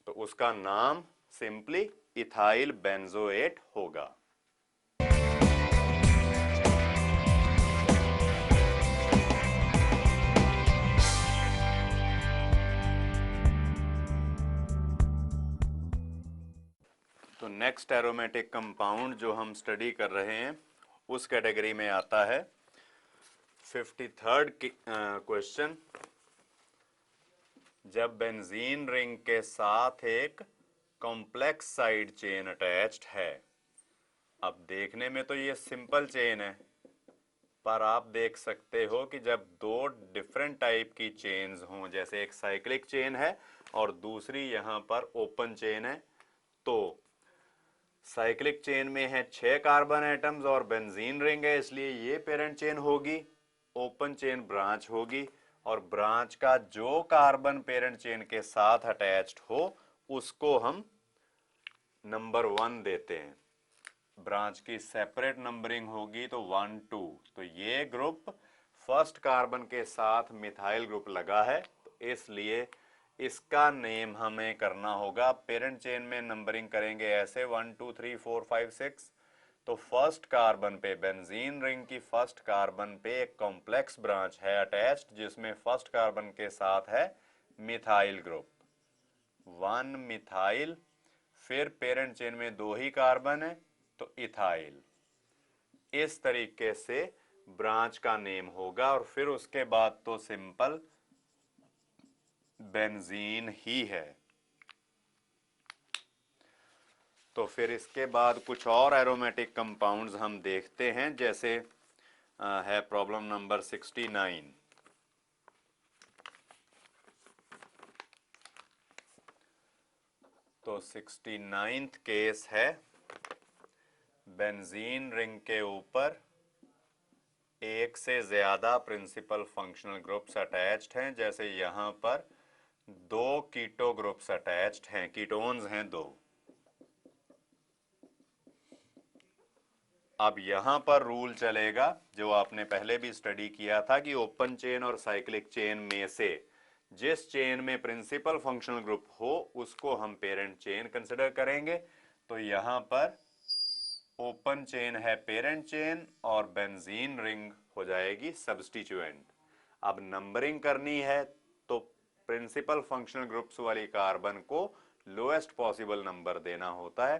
तो उसका नाम सिंपली इथाइल बेंजोएट होगा। तो नेक्स्ट एरोमेटिक कंपाउंड जो हम स्टडी कर रहे हैं उस कैटेगरी में आता है 53rd क्वेश्चन, जब बेंजीन रिंग के साथ एक कॉम्प्लेक्स साइड चेन अटैच्ड है। अब देखने में तो ये सिंपल चेन है, पर आप देख सकते हो कि जब दो डिफरेंट टाइप की चेन्स हों, जैसे एक साइक्लिक चेन है और दूसरी यहाँ पर ओपन चेन है, तो साइक्लिक चेन में है 6 कार्बन एटम्स और बेंजीन रिंग है, इसलिए ये पेरेंट चेन होगी, ओपन चेन ब्रांच होगी, और ब्रांच का जो कार्बन पेरेंट चेन के साथ अटैच्ड हो उसको हम नंबर 1 देते हैं। ब्रांच की सेपरेट नंबरिंग होगी तो 1 2, तो ये ग्रुप फर्स्ट कार्बन के साथ मिथाइल ग्रुप लगा है, तो इसलिए इसका नेम हमें करना होगा। पेरेंट चेन में नंबरिंग करेंगे ऐसे 1 2 3 4 5 6, तो फर्स्ट कार्बन पे बेंजीन रिंग की फर्स्ट कार्बन पे एक कॉम्प्लेक्स ब्रांच है अटैच्ड, जिसमें फर्स्ट कार्बन के साथ है मिथाइल ग्रुप 1 मिथाइल, फिर पेरेंट चेन में 2 ही कार्बन है तो इथाइल। इस तरीके से ब्रांच का नेम होगा, और फिर उसके बाद तो सिंपल बेंजीन ही है। तो फिर इसके बाद कुछ और एरोमेटिक कंपाउंड्स हम देखते हैं, जैसे है प्रॉब्लम नंबर 69। तो 69th केस है, बेंजीन रिंग के ऊपर एक से ज्यादा प्रिंसिपल फंक्शनल ग्रुप्स अटैच्ड हैं, जैसे यहां पर 2 कीटो ग्रुप्स अटैच्ड हैं, कीटोन्स हैं 2। अब यहां पर रूल चलेगा जो आपने पहले भी स्टडी किया था कि ओपन चेन और साइक्लिक चेन में से जिस चेन में प्रिंसिपल फंक्शनल ग्रुप हो उसको हम पेरेंट चेन कंसिडर करेंगे। तो यहां पर ओपन चेन है पेरेंट चेन और बेंजीन रिंग हो जाएगी सब्स्टिट्यूएंट। अब नंबरिंग करनी है तो प्रिंसिपल फंक्शनल ग्रुप्स वाली कार्बन को लोएस्ट पॉसिबल नंबर देना होता है,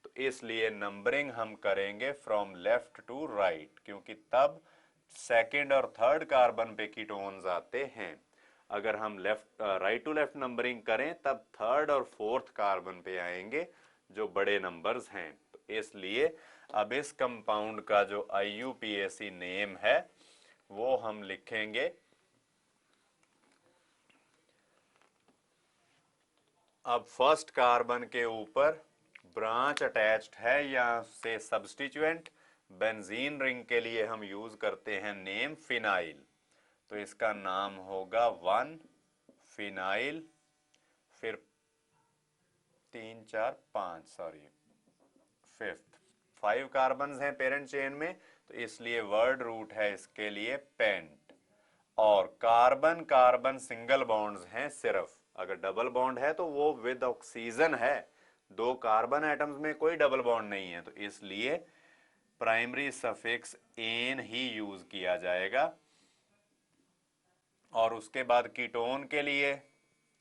तो इसलिए नंबरिंग हम करेंगे फ्रॉम लेफ्ट टू राइट, क्योंकि तब सेकंड और थर्ड कार्बन पे कीटोन्स आते हैं। अगर हम left right to left numbering करें तब थर्ड और फोर्थ कार्बन पे आएंगे जो बड़े नंबर्स हैं। तो इसलिए अब इस कंपाउंड का जो IUPAC नेम है वो हम लिखेंगे, अब फर्स्ट कार्बन के ऊपर ब्रांच अटैच्ड है या से सब्स्टिट्यूएंट, बेंजीन रिंग के लिए हम यूज करते हैं नेम फिनाइल, तो इसका नाम होगा 1 फिनाइल, फिर 3 4 5 सॉरी फिफ्थ 5 कार्बन हैं पेरेंट चेन में, तो इसलिए वर्ड रूट है इसके लिए पेंट। और कार्बन कार्बन सिंगल बॉन्ड्स हैं सिर्फ, अगर डबल बॉन्ड है तो वो विद ऑक्सीजन है, 2 कार्बन एटम्स में कोई डबल बॉन्ड नहीं है, तो इसलिए प्राइमरी सफिक्स एन ही यूज किया जाएगा। और उसके बाद कीटोन के लिए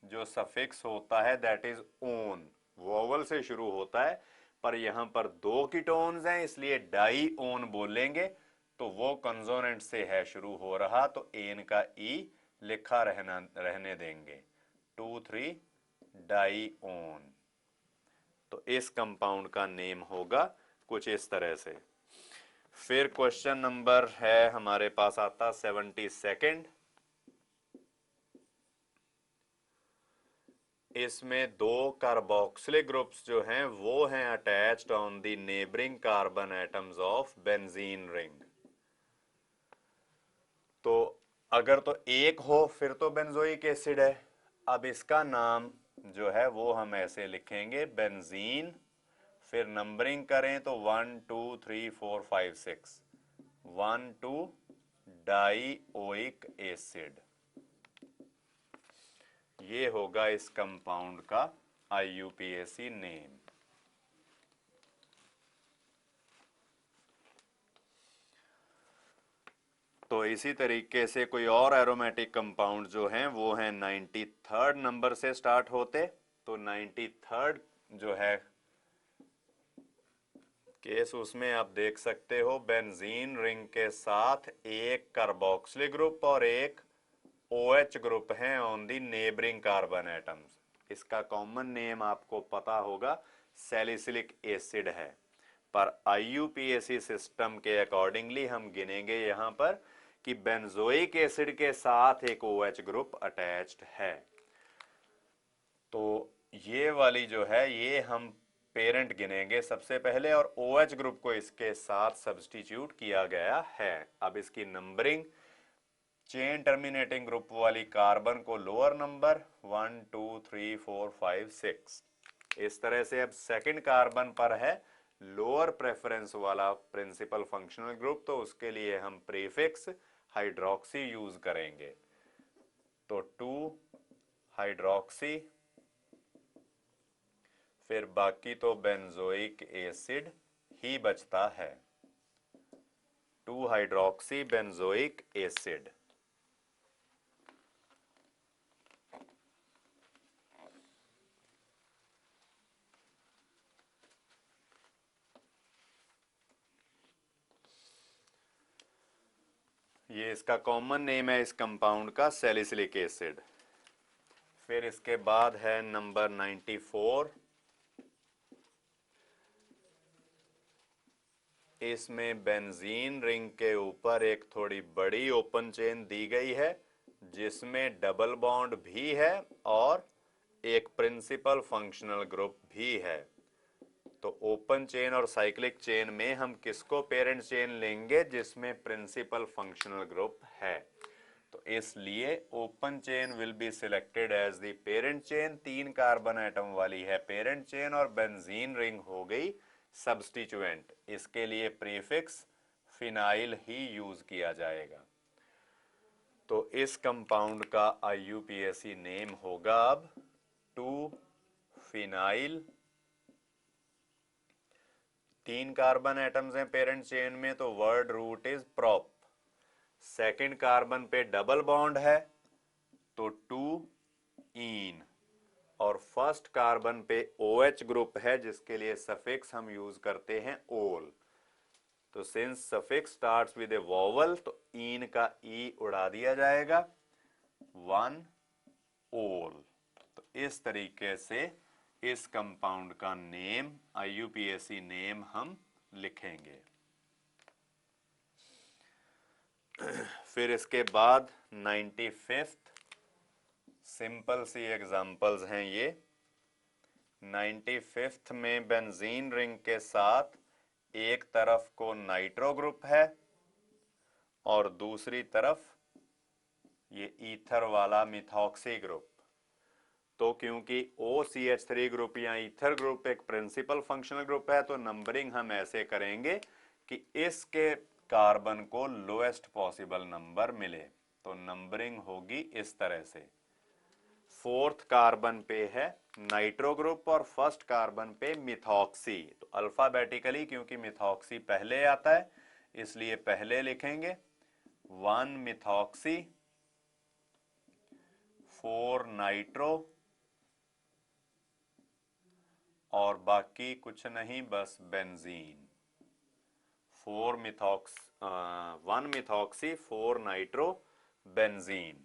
जो सफिक्स होता है दैट इज ओन, वोवल से शुरू होता है, पर यहां पर 2 कीटोन्स हैं इसलिए डाई ओन बोलेंगे, तो वो कंसोनेंट से है शुरू हो रहा, तो एन का ई लिखा रहने देंगे, 2 3 डाई ओन। तो इस कंपाउंड का नेम होगा कुछ इस तरह से। फिर क्वेश्चन नंबर है हमारे पास आता 72nd, इसमें 2 कार्बोक्सिलिक ग्रुप्स जो हैं वो हैं attached on the neighbouring carbon atoms of benzene ring. अगर तो एक हो फिर तो बेंजोइक एसिड है। अब इसका नाम जो है वो हम ऐसे लिखेंगे बेंजीन, फिर नंबरिंग करें तो 1 2 3 4 5 6, 1 2 डाइओइक एसिड। ये होगा इस कंपाउंड का IUPAC नेम। तो इसी तरीके से कोई और एरोमेटिक कंपाउंड जो हैं वो हैं 93rd नंबर से स्टार्ट होते। तो 93rd जो है केस, उसमें आप देख सकते हो बेंजीन रिंग के साथ एक कार्बोक्सिल ग्रुप और एक OH ग्रुप हैं on the neighbouring carbon atoms. इसका कॉमन नेम आपको पता होगा सैलिसिलिक एसिड है, पर IUPAC सिस्टम के अकॉर्डिंगली हम गिनेंगे यहां पर कि बेंजोइक एसिड के साथ एक OH ग्रुप अटैच्ड है। तो ये वाली जो है ये हम पेरेंट गिनेंगे सबसे पहले, और OH ग्रुप को इसके साथ सब्स्टिट्यूट किया गया है। अब इसकी नंबरिंग, चेन टर्मिनेटिंग ग्रुप वाली कार्बन को लोअर नंबर 1 2 3 4 5 6, इस तरह से। अब सेकंड कार्बन पर है लोअर प्रेफरेंस वाला प्रिंसिपल फंक्शनल ग्रुप, तो उसके लिए हम प्रीफिक्स हाइड्रोक्सी यूज करेंगे। तो 2 हाइड्रोक्सी, फिर बाकी तो बेंजोइक एसिड ही बचता है। 2 हाइड्रोक्सी बेंजोइक एसिड। ये इसका कॉमन नेम है इस कंपाउंड का, सैलिसिलिक एसिड। फिर इसके बाद है नंबर 94। इसमें बेंजीन रिंग के ऊपर एक थोड़ी बड़ी ओपन चेन दी गई है जिसमें डबल बॉन्ड भी है और एक प्रिंसिपल फंक्शनल ग्रुप भी है। तो ओपन चेन और साइक्लिक चेन में हम किसको पेरेंट चेन लेंगे? जिसमें प्रिंसिपल फंक्शनल ग्रुप है। तो इसलिए open chain will be selected as the parent chain. 3 carbon atom वाली है पेरेंट चेन और बेंजीन रिंग हो गई सब्स्टिट्यूएंट। इसके लिए प्रीफिक्स फिनाइल ही यूज किया जाएगा। तो इस कंपाउंड का IUPAC नेम होगा अब 2 फिनाइल। 3 कार्बन एटम्स हैं पेरेंट चेन में, तो word root is prop. Second carbon पे डबल बॉन्ड है तो 2 इन, और फर्स्ट कार्बन पे OH ग्रुप है जिसके लिए सफिक्स हम यूज करते हैं ओल। तो since suffix starts with A vowel तो इन का ई उड़ा दिया जाएगा, 1 ओल। तो इस तरीके से इस कंपाउंड का नेम IUPAC नेम हम लिखेंगे। फिर इसके बाद 95th, सिंपल सी एग्जांपल्स हैं ये। 95th में बेंजीन रिंग के साथ एक तरफ को नाइट्रो ग्रुप है और दूसरी तरफ ये ईथर वाला मिथॉक्सी ग्रुप। तो क्योंकि OCH3 ग्रुप या ईथर ग्रुप एक प्रिंसिपल फंक्शनल ग्रुप है, तो नंबरिंग हम ऐसे करेंगे कि इसके कार्बन को लोएस्ट पॉसिबल नंबर मिले। तो नंबरिंग होगी इस तरह से। 4th कार्बन पे है नाइट्रो ग्रुप और फर्स्ट कार्बन पे मिथॉक्सी। तो अल्फाबेटिकली, क्योंकि मिथॉक्सी पहले आता है इसलिए पहले लिखेंगे 1 मिथॉक्सी, 4 नाइट्रो, और बाकी कुछ नहीं, बस बेंजीन। 1 methoxy, 4 nitro, benzene.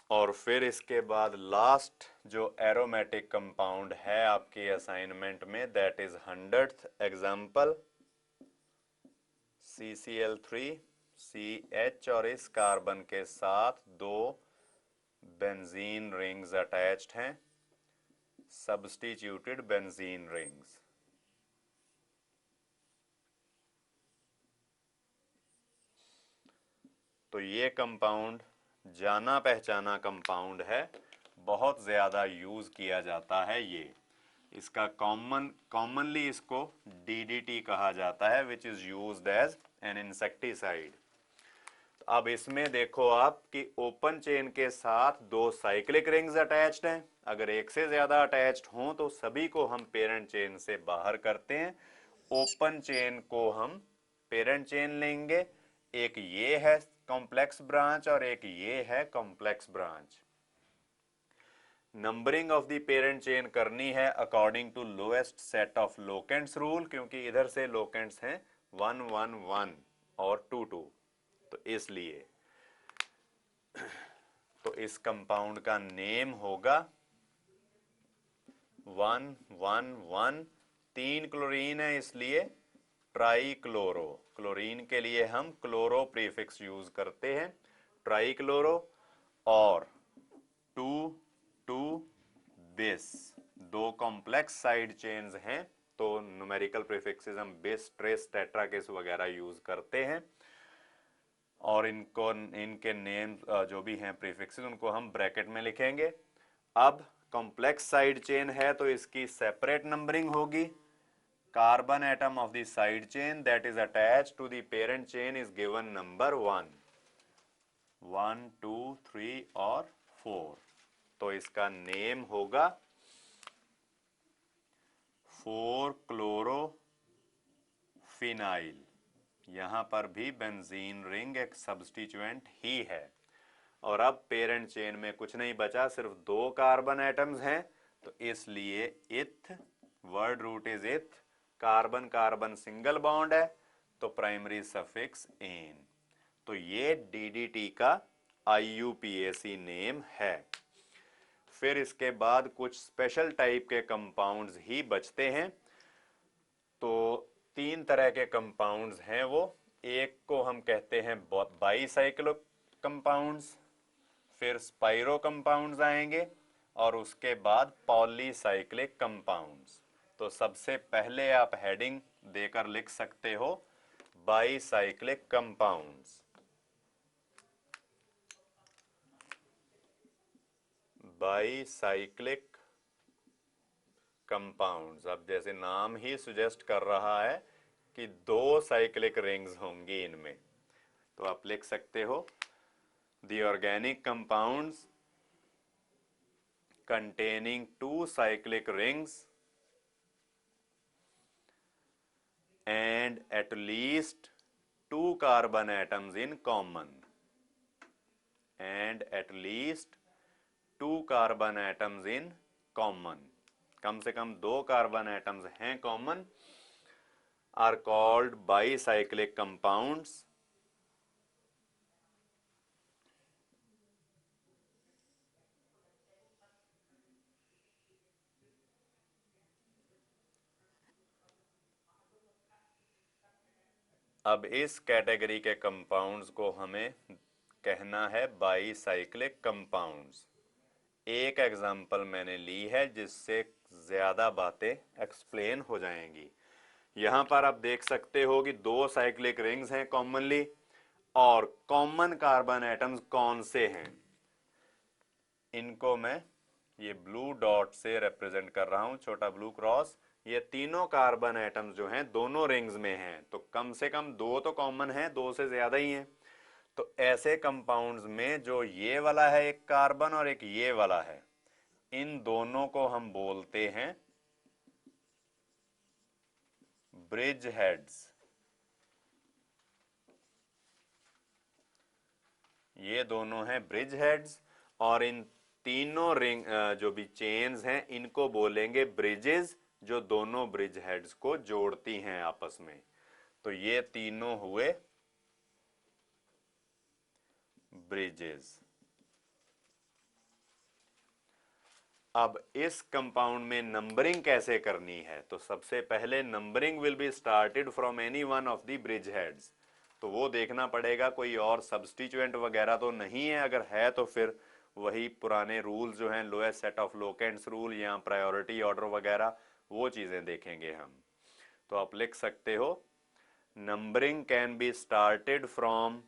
और फिर इसके बाद लास्ट जो एरोमेटिक कंपाउंड है आपके असाइनमेंट में, that is 100th example, CCl3CH, और इस कार्बन के साथ 2 बेंजीन रिंग्स अटैच्ड हैं। substituted benzene rings. तो ये कंपाउंड जाना पहचाना कंपाउंड है, बहुत ज्यादा यूज किया जाता है ये। इसका कॉमनली इसको DDT कहा जाता है, which is used as an insecticide. अब इसमें देखो आप कि ओपन चेन के साथ दो साइक्लिक रिंग्स अटैच्ड हैं। अगर एक से ज्यादा अटैच्ड हों तो सभी को हम पेरेंट चेन से बाहर करते हैं। ओपन चेन को हम पेरेंट चेन लेंगे। एक ये है कॉम्प्लेक्स ब्रांच और एक ये है complex branch. Numbering of the parent chain करनी है according to lowest set of locants rule, क्योंकि इधर से लोकेंट्स हैं 1 1 1 और 2 2, तो इसलिए तो इस कंपाउंड का नेम होगा 1 1 1। 3 क्लोरीन है इसलिए ट्राईक्लोरो। क्लोरीन के लिए हम क्लोरो प्रीफिक्स यूज करते हैं, ट्राईक्लोरो। और 2 2 बिस, दो कॉम्प्लेक्स साइड चेन्स हैं तो न्यूमेरिकल प्रीफिक्सेस हम बिस, ट्रेस, टेट्राकिस वगैरह यूज करते हैं। और इनके नेम जो भी हैं प्रीफिक्सेस उनको हम ब्रैकेट में लिखेंगे। अब कॉम्प्लेक्स साइड चेन है तो इसकी सेपरेट नंबरिंग होगी। Carbon atom of the side chain that is attached to the parent chain is given number 1 1 2 3 और 4। तो इसका नेम होगा 4 क्लोरोफिनाइल। यहां पर भी बेंजीन रिंग एक सब्स्टिट्यूएंट ही है। और अब पेरेंट चेन में कुछ नहीं बचा, सिर्फ दो कार्बन एटम्स हैं, तो इसलिए इथ, वर्ड रूट इज इथ, कार्बन कार्बन सिंगल बॉन्ड है तो प्राइमरी सफिक्स एन। तो ये DDT का IUPAC नेम है। फिर इसके बाद कुछ स्पेशल टाइप के कंपाउंड्स ही बचते हैं। तो 3 तरह के कंपाउंड्स हैं वो। एक को हम कहते हैं बाईसाइक्लो कंपाउंड्स, फिर स्पाइरो कंपाउंड्स आएंगे और उसके बाद पॉलीसाइक्लिक कंपाउंड्स। तो सबसे पहले आप हेडिंग देकर लिख सकते हो बाईसाइक्लिक कंपाउंड्स। बाईसाइक्लिक कंपाउंड्स, अब जैसे नाम ही सुजेस्ट कर रहा है कि दो साइक्लिक रिंग्स होंगी इनमें, तो आप लिख सकते हो the organic compounds containing 2 cyclic rings and at least 2 carbon atoms in common, and at least 2 carbon atoms in common, कम से कम 2 कार्बन एटम्स हैं common, are called bicyclic compounds. अब इस कैटेगरी के कंपाउंड्स को हमें कहना है बाईसाइक्लिक कंपाउंड्स। एक एग्जांपल मैंने ली है जिससे ज्यादा बातें एक्सप्लेन हो जाएंगी। यहां पर आप देख सकते हो कि दो साइक्लिक रिंग्स हैं कॉमनली, और कॉमन कार्बन एटम्स कौन से हैं, इनको मैं ये ब्लू डॉट से रिप्रेजेंट कर रहा हूं, छोटा ब्लू क्रॉस। ये तीनों कार्बन एटम्स जो हैं दोनों रिंग्स में हैं, तो कम से कम दो तो कॉमन है, दो से ज्यादा ही हैं। तो ऐसे कंपाउंड्स में जो ये वाला है एक कार्बन और एक ये वाला है, इन दोनों को हम बोलते हैं ब्रिज हेड्स। ये दोनों हैं ब्रिज हेड्स, और इन तीनों रिंग जो भी चेन्स हैं इनको बोलेंगे ब्रिजेस, जो दोनों ब्रिज हेड्स को जोड़ती हैं आपस में। तो ये तीनों हुए ब्रिजेस। अब इस कंपाउंड में नंबरिंग कैसे करनी है, तो सबसे पहले numbering will be started from any one of the bridge heads. तो वो देखना पड़ेगा कोई और सब्स्टिट्यूएंट वगैरह तो नहीं है, अगर है तो फिर वही पुराने रूल जो हैं, lowest set of locants rule या प्रायोरिटी ऑर्डर वगैरह, वो चीज़ें देखेंगे हम। तो आप लिख सकते हो numbering can be started from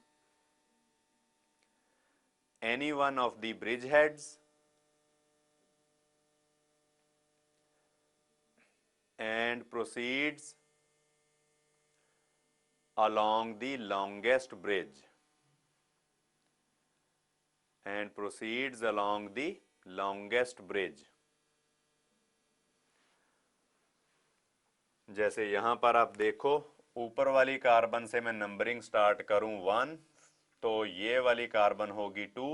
any one of the bridge heads and proceeds along the longest bridge and proceeds along the longest bridge। जैसे यहां पर आप देखो, ऊपर वाली कार्बन से मैं नंबरिंग स्टार्ट करूं 1, तो ये वाली कार्बन होगी 2,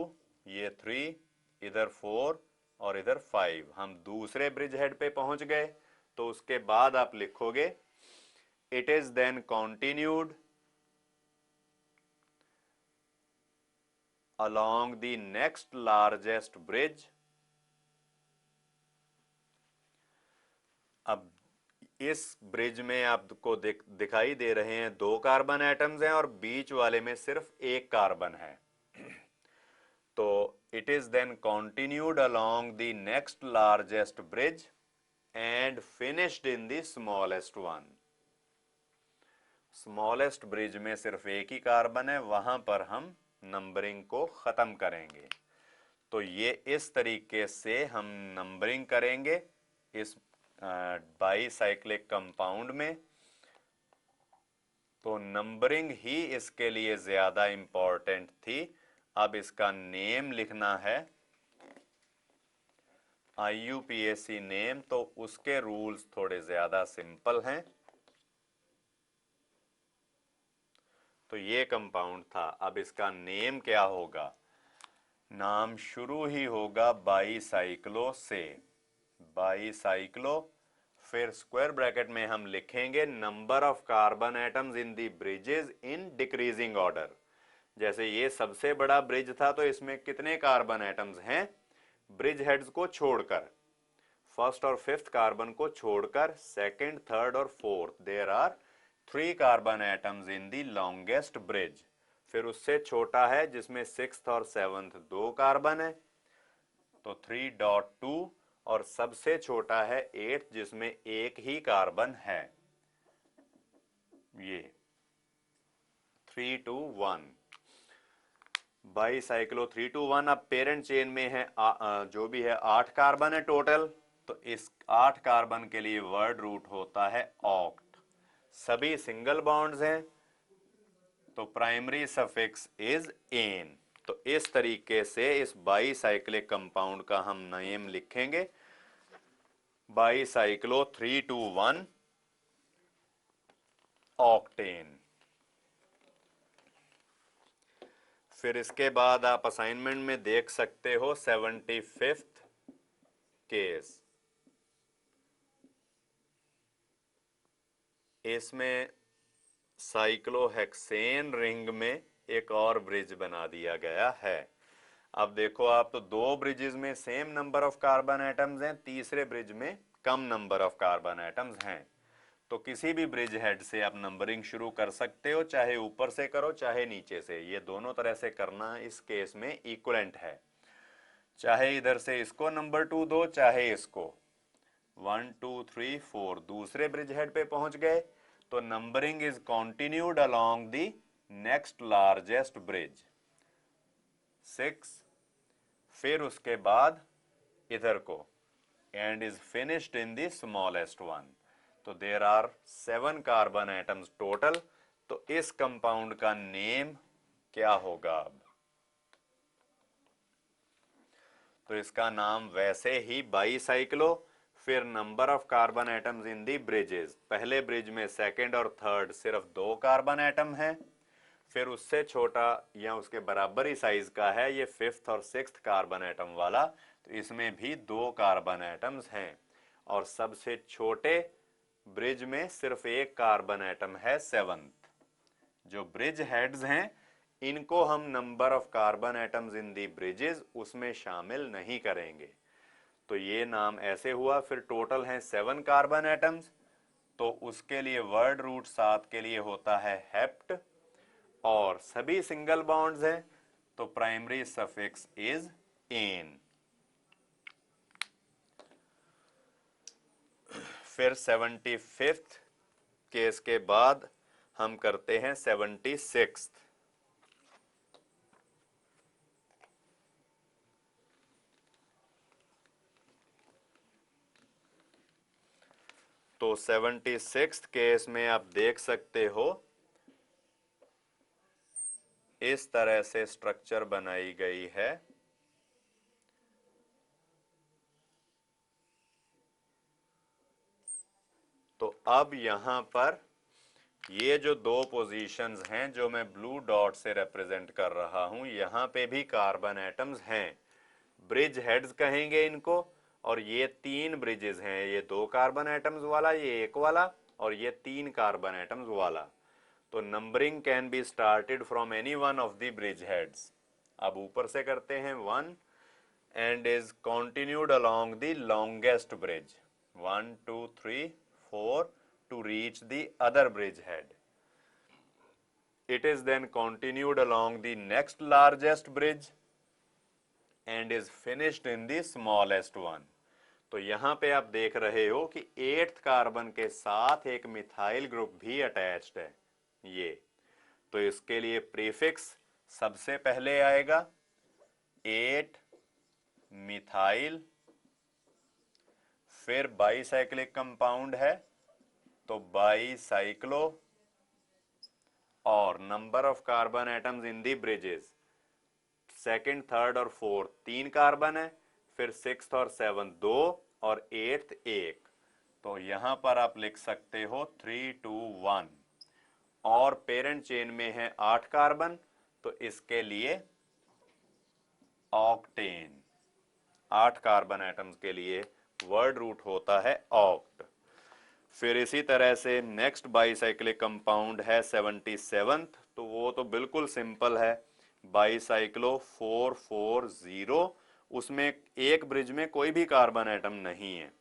ये 3, इधर 4 और इधर 5। हम दूसरे ब्रिज हेड पे पहुंच गए। तो उसके बाद आप लिखोगे it is then continued along the next largest bridge। अब इस ब्रिज में आपको दिखाई दे रहे हैं 2 कार्बन एटम्स हैं और बीच वाले में सिर्फ 1 कार्बन है। तो it is then continued along the next largest bridge and finished in the smallest one। Smallest bridge में सिर्फ 1 ही कार्बन है, वहां पर हम नंबरिंग को खत्म करेंगे। तो ये इस तरीके से हम नंबरिंग करेंगे इस बाईसाइक्लिक कंपाउंड में। तो नंबरिंग ही इसके लिए ज्यादा इंपॉर्टेंट थी। अब इसका नेम लिखना है IUPAC नेम, तो उसके रूल्स थोड़े ज्यादा सिंपल हैं। तो ये कंपाउंड था। अब इसका नेम क्या होगा? नाम शुरू ही होगा बाईसाइक्लो से, बाईसाइक्लो। फिर स्क्वायर ब्रैकेट में हम लिखेंगे number of carbon atoms in the bridges in decreasing order. जैसे ये सबसे बड़ा ब्रिज था तो इसमें कितने कार्बन एटम्स हैं ब्रिज हेड्स को छोड़कर, फर्स्ट और फिफ्थ कार्बन को छोड़कर, सेकंड, थर्ड और fourth, there are 3 carbon atoms in the longest bridge. फिर उससे छोटा है जिसमें सिक्स्थ और सेवंथ 2 कार्बन है, तो 3.2, और सबसे छोटा है 8 जिसमें 1 ही कार्बन है, ये 3 to 1, बाईसाइक्लो 3 to 1। अब पेरेंट चेन में है जो भी है 8 कार्बन है टोटल, तो इस 8 कार्बन के लिए वर्ड रूट होता है ऑक्ट। सभी सिंगल बॉन्ड्स हैं तो प्राइमरी सफिक्स इज एन। तो इस तरीके से इस बाईसाइक्लिक कंपाउंड का हम नेम लिखेंगे बाईसाइक्लो 3 to 1 ऑक्टेन। फिर इसके बाद आप असाइनमेंट में देख सकते हो 75th केस। इसमें साइक्लोहेक्सेन रिंग में एक और ब्रिज बना दिया गया है। अब देखो आप, तो 2 ब्रिजेस में same number of carbon atoms हैं, तीसरे ब्रिज में कम नंबर ऑफ कार्बन एटम्स हैं। तो किसी भी ब्रिज हेड से आप नंबरिंग शुरू कर सकते हो, चाहे ऊपर से करो चाहे नीचे से। ये दोनों तरह से करना इस केस में इक्वलेंट है। चाहे इधर से इसको नंबर 2 दो, चाहे इसको। 1 2 3 4 दूसरे ब्रिज हेड पे पहुंच गए तो numbering is continued along the next largest bridge 6, फिर उसके बाद इधर को, and is finished in the smallest one. तो there are 7 carbon atoms total. तो इस कंपाउंड का नेम क्या होगा? अब तो इसका नाम वैसे ही बाईसाइक्लो, फिर number of carbon atoms in the bridges. पहले ब्रिज में सेकंड और थर्ड सिर्फ 2 कार्बन एटम है, फिर उससे छोटा या उसके बराबर ही साइज का है ये फिफ्थ और सिक्स्थ कार्बन एटम वाला, तो इसमें भी 2 कार्बन एटम्स हैं। और सबसे छोटे ब्रिज में सिर्फ 1 कार्बन एटम है, सेवंथ। जो ब्रिज हेड्स हैं इनको हम number of carbon atoms in the bridges उसमें शामिल नहीं करेंगे। तो ये नाम ऐसे हुआ। फिर टोटल हैं 7 कार्बन एटम्स, तो उसके लिए वर्ड रूट 7 के लिए होता है हेप्ट, और सभी सिंगल बॉन्ड्स हैं तो प्राइमरी सफिक्स इज इन। फिर 75th केस के बाद हम करते हैं 76th। तो 76th केस में आप देख सकते हो इस तरह से स्ट्रक्चर बनाई गई है। तो अब यहां पर ये जो दो पोजीशंस हैं जो मैं ब्लू डॉट से रिप्रेजेंट कर रहा हूं, यहां पे भी कार्बन एटम्स हैं। ब्रिज हेड्स कहेंगे इनको। और ये तीन ब्रिजेस हैं, ये दो कार्बन एटम्स वाला, ये एक वाला, और ये तीन कार्बन एटम्स वाला। तो numbering can be started from any one of the bridge heads. अब ऊपर से करते हैं 1 and is continued along the longest bridge 1 2 3 4 to reach the other bridge head. It is then continued along the next largest bridge and is finished in the smallest one. तो यहां पे आप देख रहे हो कि 8th कार्बन के साथ एक मिथाइल ग्रुप भी अटैच्ड है ये। तो इसके लिए प्रीफिक्स सबसे पहले आएगा 8 मिथाइल, फिर बाईसाइक्लिक कंपाउंड है तो बाईसाइक्लो, और number of carbon atoms in the bridges second, third और फोर्थ 3 कार्बन है, फिर 6th और 7th 2 और 8th 1। तो यहां पर आप लिख सकते हो 3 2 1। और पेरेंट चेन में है 8 कार्बन, तो इसके लिए ऑक्टेन। 8 कार्बन एटम्स के लिए वर्ड रूट होता है ऑक्ट। फिर इसी तरह से नेक्स्ट बाईसाइक्लिक कंपाउंड है 77th, तो वो तो बिल्कुल सिंपल है, बाईसाइक्लो 440। उसमें एक ब्रिज में कोई भी कार्बन एटम नहीं है,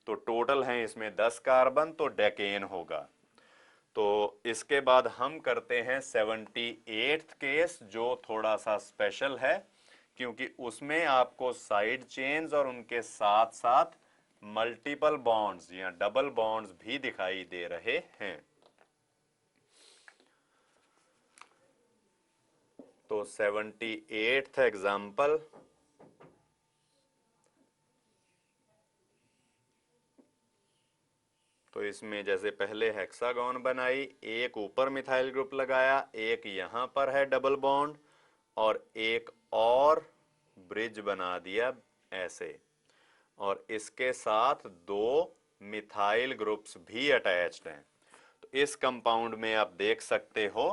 तो टोटल है इसमें 10 कार्बन, तो डेकेन होगा। तो इसके बाद हम करते हैं 78th केस, जो थोड़ा सा स्पेशल है क्योंकि उसमें आपको साइड चेन्स और उनके साथ साथ मल्टीपल बॉन्ड्स या डबल बॉन्ड्स भी दिखाई दे रहे हैं। तो 78th एग्जाम्पल, तो इसमें जैसे पहले हेक्सागोन बनाई, एक ऊपर मिथाइल ग्रुप लगाया, एक यहां पर है डबल बॉन्ड, और एक और ब्रिज बना दिया ऐसे, और इसके साथ 2 मिथाइल ग्रुप्स भी अटैच्ड हैं। तो इस कंपाउंड में आप देख सकते हो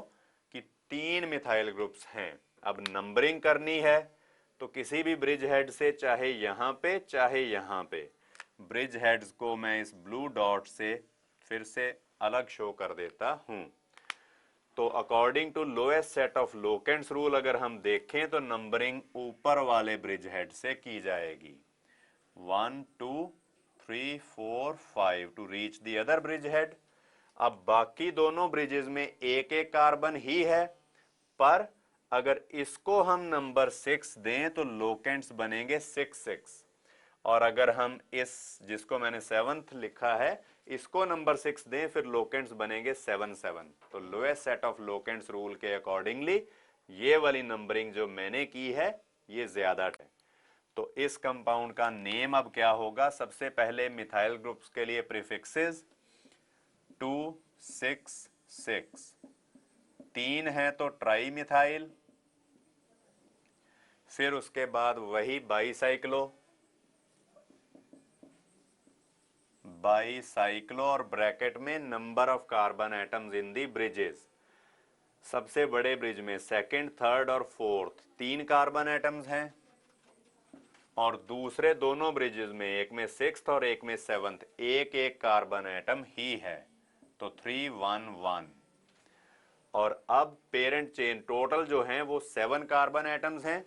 कि 3 मिथाइल ग्रुप्स हैं। अब नंबरिंग करनी है तो किसी भी ब्रिज हेड से, चाहे यहां पे चाहे यहां पे, ब्रिज हेड्स को मैं इस ब्लू डॉट से फिर से अलग शो कर देता हूं। तो according to lowest set of locants rule अगर हम देखें तो नंबरिंग ऊपर वाले ब्रिज हेड से की जाएगी, 1 2 3 4 5 to reach the other bridge head. अब बाकी दोनों ब्रिजेस में एक एक कार्बन ही है, पर अगर इसको हम नंबर 6 दें तो लोकेंट्स बनेंगे 6 6। और अगर हम इस जिसको मैंने 7th लिखा है इसको नंबर 6 दें, फिर लोकेंट्स बनेंगे 7 7। तो lowest set of locants rule के अकॉर्डिंगली ये वाली नंबरिंग जो मैंने की है ये ज्यादा है। तो इस कंपाउंड का नेम अब क्या होगा? सबसे पहले मिथाइल ग्रुप्स के लिए प्रीफिक्सेस 2 6 6, 3 है तो ट्राई मिथाइल, फिर उसके बाद वही बाईसाइक्लो, बाईसाइक्लो और ब्रैकेट में number of carbon atoms in the bridges. सबसे बड़े ब्रिज में सेकंड, थर्ड और फोर्थ 3 कार्बन एटम्स हैं, और दूसरे दोनों ब्रिजेस में एक में 6th और एक में 7th एक एक कार्बन एटम ही है, तो 3 1 1। और अब पेरेंट चेन टोटल जो हैं वो 7 कार्बन एटम्स हैं,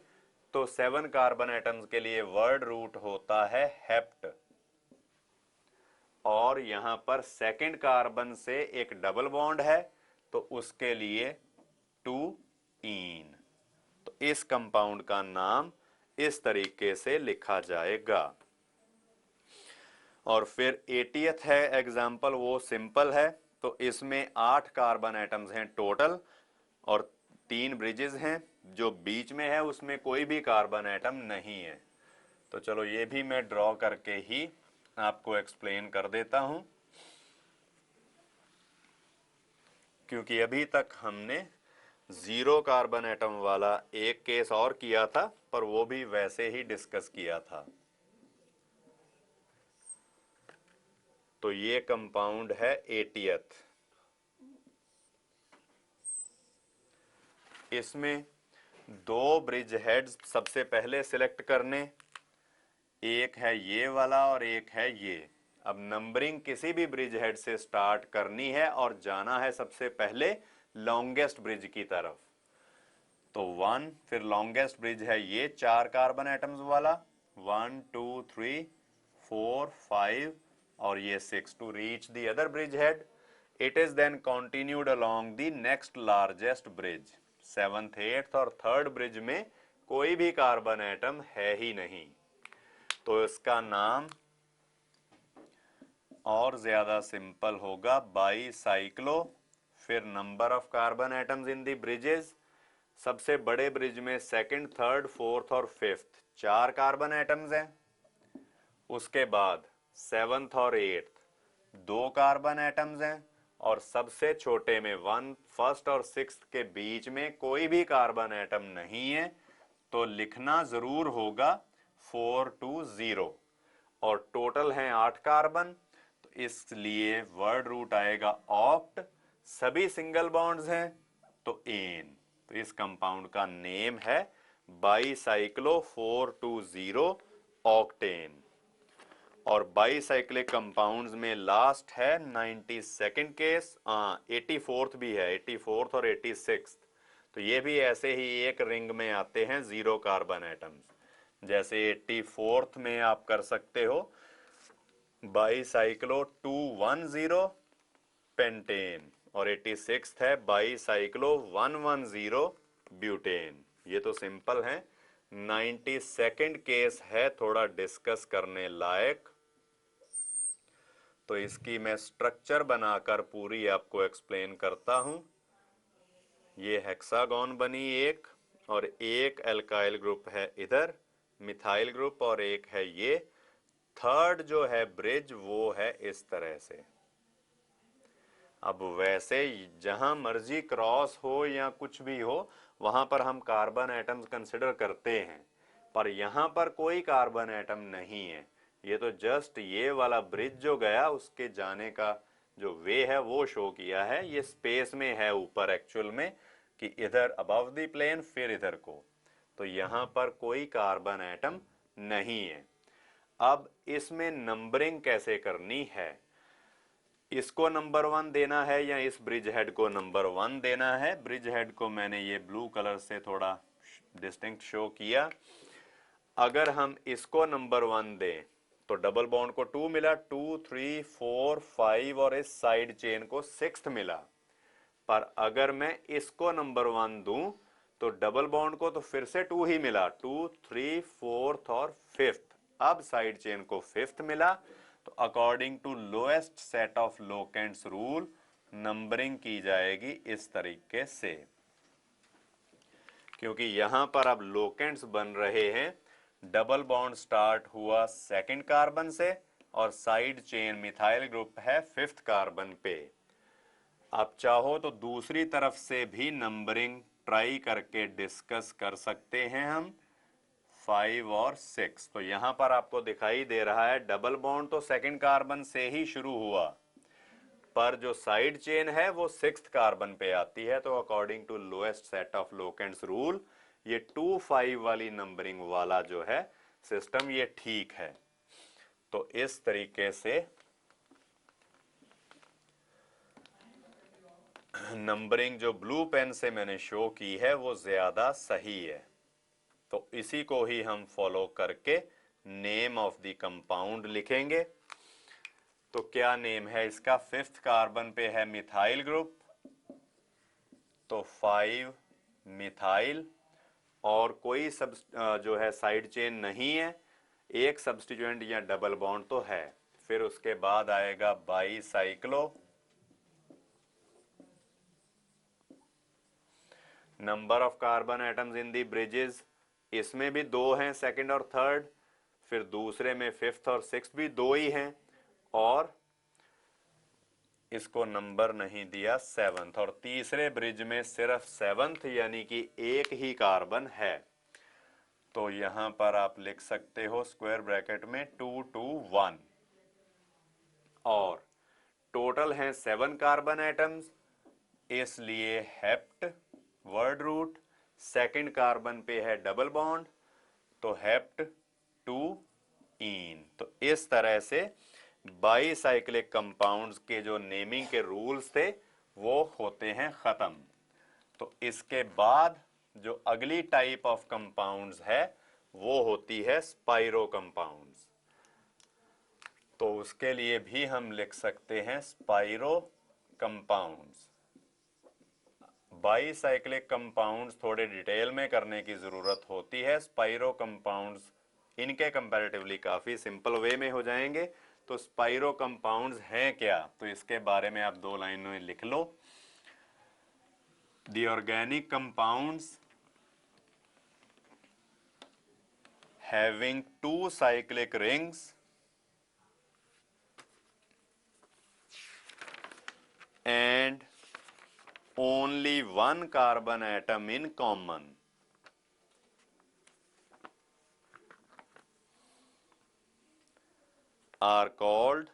तो 7 कार्बन एटम्स के लिए वर्ड रूट होता है हेप्ट। और यहां पर सेकंड कार्बन से एक डबल बॉन्ड है तो उसके लिए 2 इन। तो इस कंपाउंड का नाम इस तरीके से लिखा जाएगा। और फिर 80th है एग्जाम्पल, वो सिंपल है। तो इसमें 8 कार्बन एटम्स हैं टोटल और 3 ब्रिजेस हैं। जो बीच में है उसमें कोई भी कार्बन एटम नहीं है। तो चलो ये भी मैं ड्रॉ करके ही आपको एक्सप्लेन कर देता हूं, क्योंकि अभी तक हमने 0 कार्बन एटम वाला एक केस और किया था, पर वो भी वैसे ही डिस्कस किया था। तो ये कंपाउंड है 80th। इसमें 2 ब्रिज हेड्स सबसे पहले सिलेक्ट करने, एक है ये वाला और एक है ये। अब नंबरिंग किसी भी ब्रिज हेड से स्टार्ट करनी है और जाना है सबसे पहले लॉन्गेस्ट ब्रिज की तरफ। तो 1, फिर लॉन्गेस्ट ब्रिज है ये 4 कार्बन एटम्स वाला, 1 2 3 4 5 और ये 6 to reach the other bridge head. It is then continued along the next largest bridge. 7th 8th और 3rd ब्रिज में कोई भी कार्बन एटम है ही नहीं, तो इसका नाम और ज्यादा सिंपल होगा बाईसाइक्लो। फिर number of carbon atoms in the bridges, सबसे बड़े ब्रिज में 2nd 3rd 4th और 5th 4 कार्बन एटम्स हैं। उसके बाद 7th और 8th 2 कार्बन एटम्स हैं और सबसे छोटे में 1st और 6th के बीच में कोई भी कार्बन एटम नहीं है। तो लिखना जरूर होगा 420 और टोटल हैं 8 कार्बन, तो इसलिए वर्ड रूट आएगा ऑक्ट। सभी सिंगल बॉन्ड्स हैं तो एन। तो इस कंपाउंड का नेम है बाईसाइक्लो 420 ऑक्टेन। और बाईसाइक्लिक कंपाउंड्स में लास्ट है 92nd केस, 84th भी है, 84th और 86th। तो ये भी ऐसे ही एक रिंग में आते हैं 0 कार्बन एटम्स। जैसे 84th में आप कर सकते हो बाईसाइक्लो 210 पेंटेन और 86th है बाईसाइक्लो 110 ब्यूटेन। ये तो सिंपल है। 92nd केस है थोड़ा डिस्कस करने लायक, तो इसकी मैं स्ट्रक्चर बनाकर पूरी आपको एक्सप्लेन करता हूं। ये हेक्सागोन बनी एक, और एक एल्काइल ग्रुप है इधर मिथाइल ग्रुप, और एक है ये 3rd जो है ब्रिज वो है इस तरह से। अब वैसे जहां मर्जी क्रॉस हो या कुछ भी हो वहां पर हम कार्बन एटम्स कंसिडर करते हैं, पर यहां पर कोई कार्बन एटम नहीं है। ये तो जस्ट ये वाला ब्रिज जो गया उसके जाने का जो वे है वो शो किया है। ये स्पेस में है ऊपर एक्चुअल में, कि इधर अबव द प्लेन फिर इधर को, तो यहां पर कोई कार्बन एटम नहीं है। अब इसमें नंबरिंग कैसे करनी है, इसको नंबर 1 देना है या इस ब्रिज हेड को नंबर 1 देना है। ब्रिज हेड को मैंने ये ब्लू कलर से थोड़ा डिस्टिंक्ट शो किया। अगर हम इसको नंबर 1 दें तो डबल बॉन्ड को 2 मिला, 2 3 4 5 और इस साइड चेन को 6th मिला। पर अगर मैं इसको नंबर 1 दूं तो डबल बॉन्ड को तो फिर से 2 ही मिला, 2 3 4th और 5th। अब साइड चेन को 5th मिला। तो according to lowest set of locants rule numbering की जाएगी इस तरीके से, क्योंकि यहां पर अब लोकेंट्स बन रहे हैं। डबल बॉन्ड स्टार्ट हुआ 2nd कार्बन से और साइड चेन मिथाइल ग्रुप है 5th कार्बन पे। आप चाहो तो दूसरी तरफ से भी नंबरिंग ट्राई करके डिस्कस कर सकते हैं हम, 5 और 6। तो यहां पर आपको दिखाई दे रहा है डबल बॉन्ड तो 2nd कार्बन से ही शुरू हुआ, पर जो साइड चेन है वो 6th कार्बन पे आती है। तो according to lowest set of locants rule ये 2 5 वाली नंबरिंग वाला जो है सिस्टम ये ठीक है। तो इस तरीके से नंबरिंग जो ब्लू पेन से मैंने शो की है वो ज्यादा सही है। तो इसी को ही हम फॉलो करके नेम ऑफ द कंपाउंड लिखेंगे। तो क्या नेम है इसका, 5th कार्बन पे है मिथाइल ग्रुप, तो 5 मिथाइल। और कोई जो है साइड चेन नहीं है, एक सब्स्टिट्यूएंट या डबल बॉन्ड तो है। फिर उसके बाद आएगा bicyclo, number of carbon atoms in the bridges, इसमें भी दो हैं, सेकंड और थर्ड। फिर दूसरे में फिफ्थ और सिक्स्थ भी दो ही हैं, और इसको नंबर नहीं दिया सेवंथ, और तीसरे ब्रिज में सिर्फ सेवंथ यानी कि एक ही कार्बन है। तो यहां पर आप लिख सकते हो स्क्वायर ब्रैकेट में 2 2 1, और टोटल हैं 7 कार्बन एटम्स, इसलिए hept word root, second carbon पे है डबल बॉन्ड, तो हेप्ट 2 इन। तो इस तरह से बाईसाइक्लिक कंपाउंड्स के जो नेमिंग के रूल्स थे वो होते हैं खत्म। तो इसके बाद जो अगली टाइप ऑफ कंपाउंड्स है वो होती है स्पाइरो कंपाउंड्स। तो उसके लिए भी हम लिख सकते हैं स्पाइरो कंपाउंड्स। बाईसाइक्लिक कंपाउंड्स थोड़े डिटेल में करने की जरूरत होती है, स्पाइरो कंपाउंड्स इनके कंपैरेटिवली काफी सिंपल वे में हो जाएंगे। तो स्पाइरो कंपाउंड्स हैं क्या, तो इसके बारे में आप 2 लाइनों में लिख लो। The organic compounds having 2 cyclic rings and only 1 carbon atom in common are called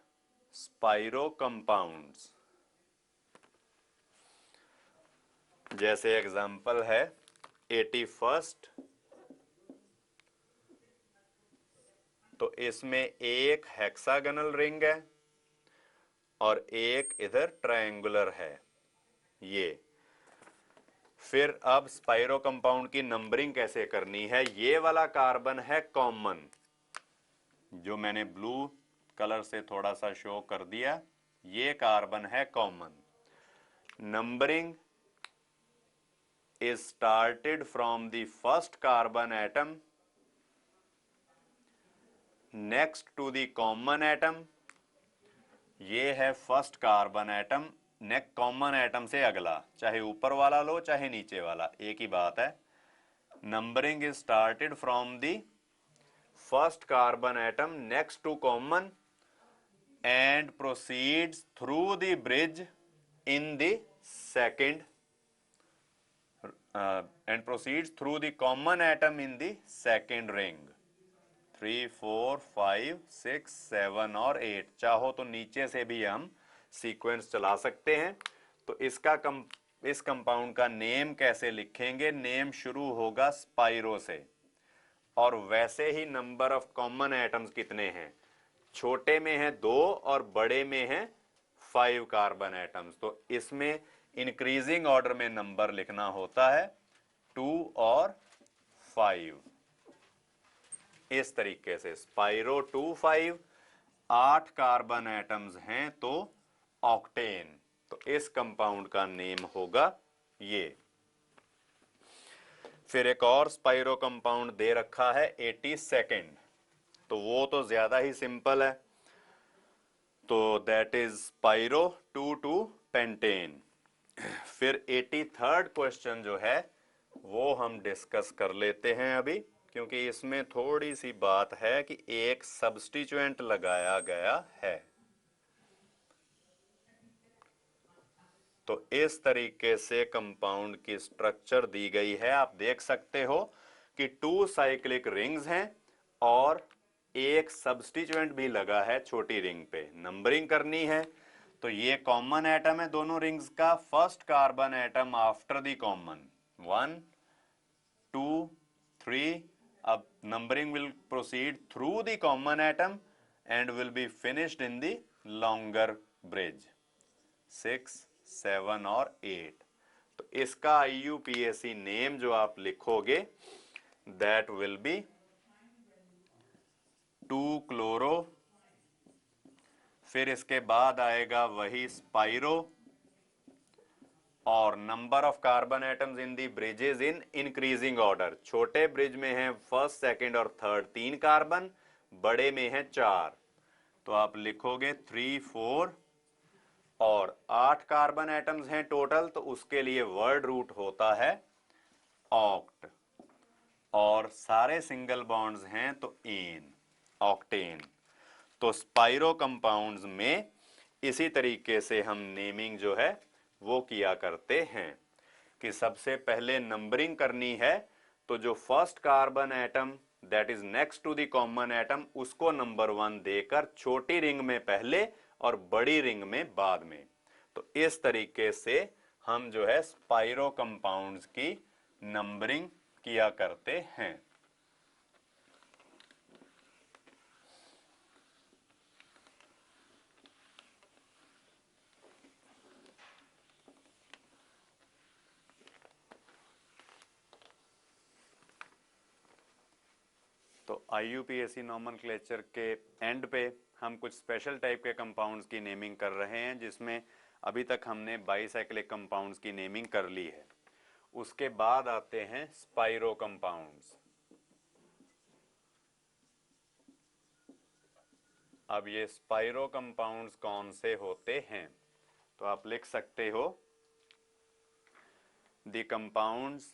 spiro compounds। जैसे एग्जांपल है 81st, तो इसमें एक हेक्सागोनल रिंग है और एक इधर ट्रायंगुलर है ये। फिर अब स्पाइरो कंपाउंड की नंबरिंग कैसे करनी है, ये वाला कार्बन है कॉमन, जो मैंने ब्लू कलर से थोड़ा सा शो कर दिया, ये कार्बन है common. Numbering is started from the first carbon atom next to the common atom। ये है first carbon atom, next common atom से अगला, चाहे ऊपर वाला लो चाहे नीचे वाला, एक ही बात है। Numbering is started from the first carbon atom next to common and proceeds through the bridge in the second and proceeds through the common atom in the second ring। 3 4 5 6 7 और 8, चाहो तो नीचे से भी हम सीक्वेंस चला सकते हैं। तो इस कंपाउंड का नेम कैसे लिखेंगे, नेम शुरू होगा स्पाइरो से, और वैसे ही नंबर ऑफ कॉमन एटम्स कितने हैं, छोटे में है 2 और बड़े में है 5 कार्बन एटम्स। तो इसमें इंक्रीजिंग ऑर्डर में नंबर लिखना होता है 2 और 5, इस तरीके से स्पाइरो 2 5, 8 कार्बन एटम्स हैं तो ऑक्टेन। तो इस कंपाउंड का नेम होगा ये। फिर एक और स्पाइरो कंपाउंड दे रखा है 82nd, तो वो तो ज्यादा ही सिंपल है, तो दैट इज स्पाइरो 2 2 पेंटेन। फिर 83rd क्वेश्चन जो है वो हम डिस्कस कर लेते हैं अभी, क्योंकि इसमें थोड़ी सी बात है कि एक सब्स्टिट्यूएंट लगाया गया है। तो इस तरीके से कंपाउंड की स्ट्रक्चर दी गई है, आप देख सकते हो कि 2 साइक्लिक रिंग्स हैं और एक सब्स्टिट्यूएंट भी लगा है छोटी रिंग पे। नंबरिंग करनी है तो ये कॉमन एटम है दोनों रिंग्स का, first carbon atom after the common 1 2 3। अब numbering will proceed through the common atom and will be finished in the longer bridge 6 7 और 8। तो इसका IUPAC नेम जो आप लिखोगे दैट विल बी 2 क्लोरो। फिर इसके बाद आएगा वही स्पाइरो और number of carbon atoms in the bridges in increasing order. छोटे ब्रिज में है फर्स्ट, सेकंड और थर्ड 3 कार्बन, बड़े में है 4। तो आप लिखोगे 3, 4 और 8 कार्बन एटम्स हैं टोटल, तो उसके लिए वर्ड रूट होता है ऑक्ट। और सारे सिंगल बॉन्ड्स हैं तो एन, ऑक्टेन। तो स्पाइरो कंपाउंड्स में इसी तरीके से हम नेमिंग जो है वो किया करते हैं कि सबसे पहले नंबरिंग करनी है, तो जो first carbon atom that is next to the common atom उसको नंबर 1 देकर छोटी रिंग में पहले और बड़ी रिंग में बाद में। तो इस तरीके से हम जो है स्पाइरो कंपाउंड्स की नंबरिंग किया करते हैं। तो IUPAC नॉमेनक्लेचर के एंड पे हम कुछ स्पेशल टाइप के कंपाउंड्स की नेमिंग कर रहे हैं, जिसमें अभी तक हमने बाईसाइक्लिक कंपाउंड्स की नेमिंग कर ली है। उसके बाद आते हैं स्पाइरो कंपाउंड्स। अब ये स्पाइरो कंपाउंड्स कौन से होते हैं, तो आप लिख सकते हो the compounds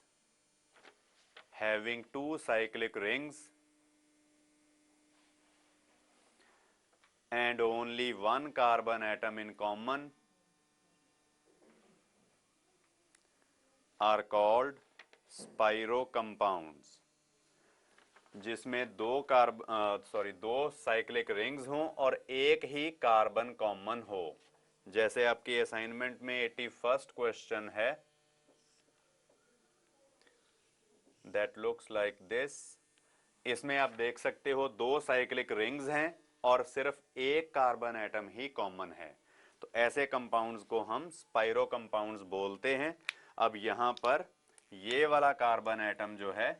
having 2 cyclic rings and only 1 carbon atom in common are called spiro compounds। जिसमें दो साइक्लिक रिंग्स हों और एक ही कार्बन कॉमन हो। जैसे आपकी असाइनमेंट में 81st क्वेश्चन है, दैट लुक्स लाइक दिस। इसमें आप देख सकते हो 2 साइक्लिक रिंग्स हैं और सिर्फ एक कार्बन एटम ही कॉमन है। तो ऐसे कंपाउंड्स को हम स्पाइरो कंपाउंड्स बोलते हैं। अब यहां पर ये वाला कार्बन एटम जो है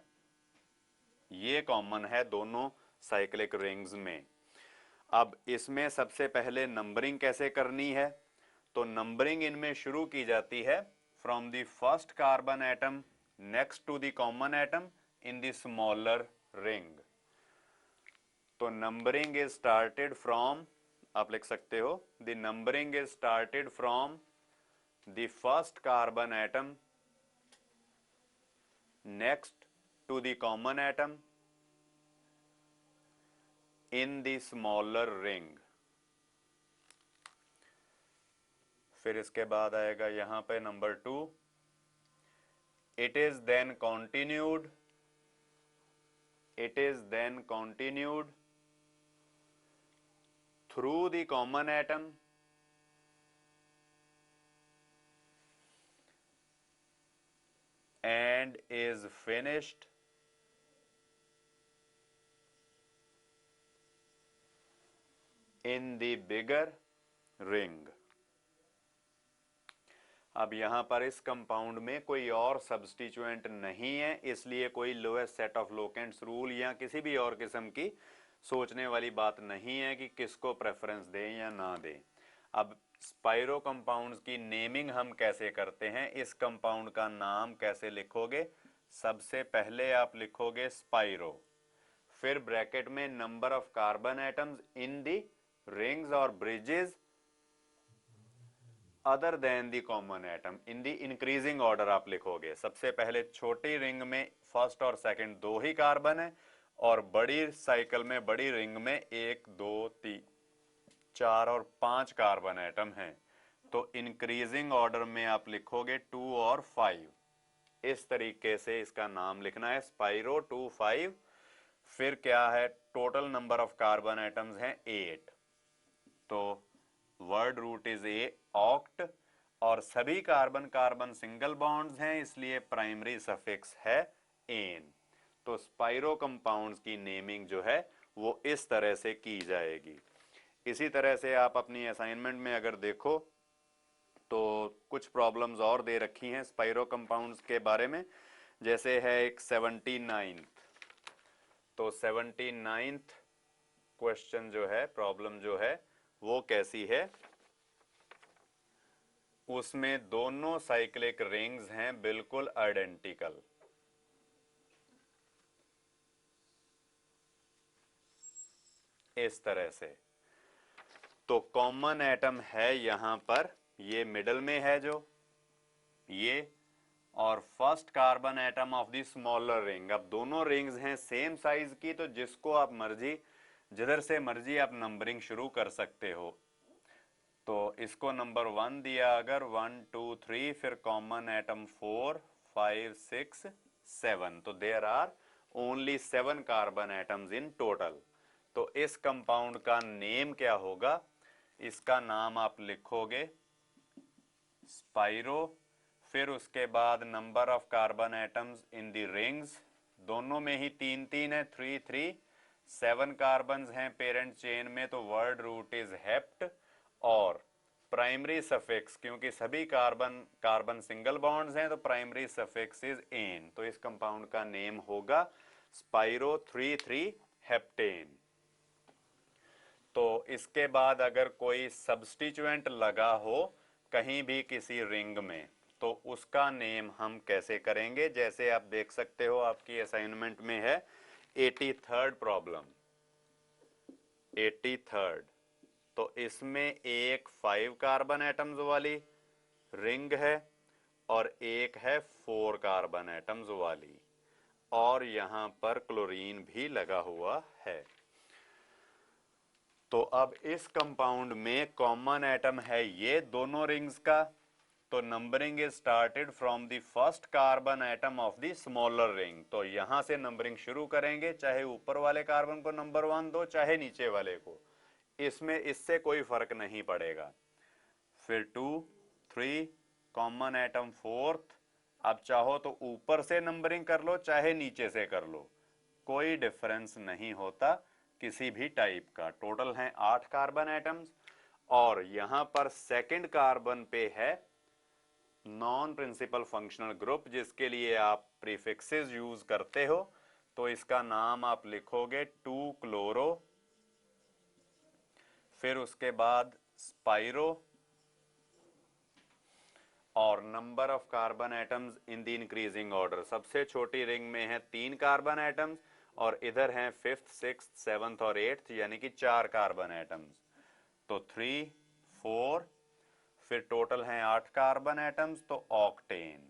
ये कॉमन है दोनों साइक्लिक रिंग्स में। अब इसमें सबसे पहले नंबरिंग कैसे करनी है, तो नंबरिंग इनमें शुरू की जाती है from the first carbon atom next to the common atom in the smaller ring. तो नंबरिंग इज स्टार्टेड फ्रॉम, आप लिख सकते हो the numbering is started from the first carbon atom next to the common atom in the smaller ring. फिर इसके बाद आएगा यहां पे number 2, it is then continued through the common atom and is finished in the bigger ring। अब यहां पर इस कंपाउंड में कोई और सब्स्टिट्यूएंट नहीं है, इसलिए कोई lowest set of locants rule या किसी भी और किस्म की सोचने वाली बात नहीं है कि किसको प्रेफरेंस दें या ना दें। अब स्पाइरो कंपाउंड्स की नेमिंग हम कैसे करते हैं, इस कंपाउंड का नाम कैसे लिखोगे, सबसे पहले आप लिखोगे स्पाइरो, फिर ब्रैकेट में number of carbon atoms in the rings और bridges other than the common atom in the increasing order आप लिखोगे। सबसे पहले छोटी रिंग में फर्स्ट और सेकंड 2 ही कार्बन है और बड़ी साइकिल में बड़ी रिंग में 1, 2, 3, 4 और 5 कार्बन एटम हैं। तो इंक्रीजिंग ऑर्डर में आप लिखोगे 2 और 5। इस तरीके से इसका नाम लिखना है स्पाइरो 2, 5। फिर क्या है, total number of carbon atoms हैं 8। तो word root is a, oct, और सभी कार्बन कार्बन सिंगल बॉन्ड्स हैं इसलिए प्राइमरी सफिक्स है एन। तो स्पाइरो कंपाउंड्स की नेमिंग जो है वो इस तरह से की जाएगी। इसी तरह से आप अपनी असाइनमेंट में अगर देखो तो कुछ प्रॉब्लम्स और दे रखी हैं स्पाइरो कंपाउंड्स के बारे में। जैसे है एक 79, तो 79th क्वेश्चन जो है, प्रॉब्लम जो है वो कैसी है, उसमें दोनों साइक्लिक रिंग्स हैं बिल्कुल आइडेंटिकल। इस तरह से तो कॉमन एटम है यहां पर, ये मिडल में है जो ये, और first carbon atom of the smaller ring. अब दोनों रिंग्स हैं सेम साइज की, तो जिसको आप मर्जी, जिधर से मर्जी आप नंबरिंग शुरू कर सकते हो। तो इसको नंबर 1 दिया अगर, 1 2 3, फिर कॉमन एटम 4 5 6 7, तो there are only 7 carbon atoms in total. तो इस कंपाउंड का नेम क्या होगा? इसका नाम आप लिखोगे स्पाइरो, फिर उसके बाद number of carbon atoms in the rings, दोनों में ही 3 3 है, 3 3, 7 कार्बन्स हैं पेरेंट चेन में, तो वर्ड रूट इज हेप्ट। और प्राइमरी सफिक्स, क्योंकि सभी कार्बन सिंगल बॉन्ड्स हैं, तो प्राइमरी सफिक्स इज एन, तो इस कंपाउंड का नेम होगा स्पाइरो 3 3 हेप्टेन। तो इसके बाद अगर कोई सब्स्टिट्यूएंट लगा हो कहीं भी किसी रिंग में, तो उसका नेम हम कैसे करेंगे? जैसे आप देख सकते हो आपकी असाइनमेंट में है 83rd प्रॉब्लम, 83rd। तो इसमें एक 5 कार्बन एटम्स वाली रिंग है और एक है 4 कार्बन एटम्स वाली, और यहां पर क्लोरीन भी लगा हुआ है। तो अब इस कंपाउंड में कॉमन एटम है ये दोनों रिंग्स का, तो numbering is started from the first carbon atom of the smaller ring. तो यहां से नंबरिंग शुरू करेंगे, चाहे ऊपर वाले कार्बन को नंबर 1 दो, चाहे नीचे वाले को, इसमें इससे कोई फर्क नहीं पड़ेगा। फिर 2 3, कॉमन एटम 4th। अब चाहो तो ऊपर से नंबरिंग कर लो, चाहे नीचे से कर लो, कोई डिफरेंस नहीं होता किसी भी टाइप का। टोटल हैं 8 कार्बन एटम्स, और यहां पर सेकंड कार्बन पे है नॉन प्रिंसिपल फंक्शनल ग्रुप, जिसके लिए आप प्रीफिक्सेस यूज करते हो। तो इसका नाम आप लिखोगे 2 क्लोरो, फिर उसके बाद स्पाइरो, और number of carbon atoms in the increasing order. सबसे छोटी रिंग में है 3 कार्बन एटम्स, और इधर हैं 5th 6th 7th और 8th, यानी कि 4 कार्बन एटम्स। तो 3 4, फिर टोटल हैं 8 कार्बन एटम्स, तो ऑक्टेन।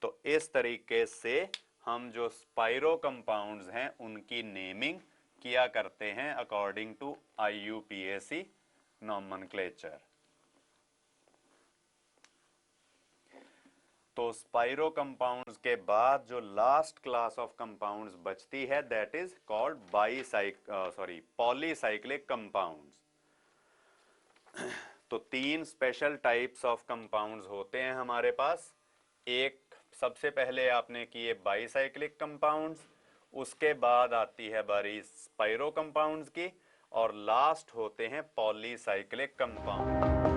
तो इस तरीके से हम जो स्पाइरो कंपाउंड्स हैं उनकी नेमिंग किया करते हैं अकॉर्डिंग टू IUPAC नॉमेनक्लेचर। तो स्पाइरो कंपाउंड्स के बाद जो लास्ट क्लास ऑफ कंपाउंड्स बचती है, that is called polycyclic compounds. तो 3 स्पेशल टाइप्स ऑफ कंपाउंड्स होते हैं हमारे पास। एक, सबसे पहले आपने किए बाईसाइक्लिक कंपाउंड्स, उसके बाद आती है बारी स्पाइरो कंपाउंड्स की, और लास्ट होते हैं पॉलीसाइक्लिक कंपाउंड।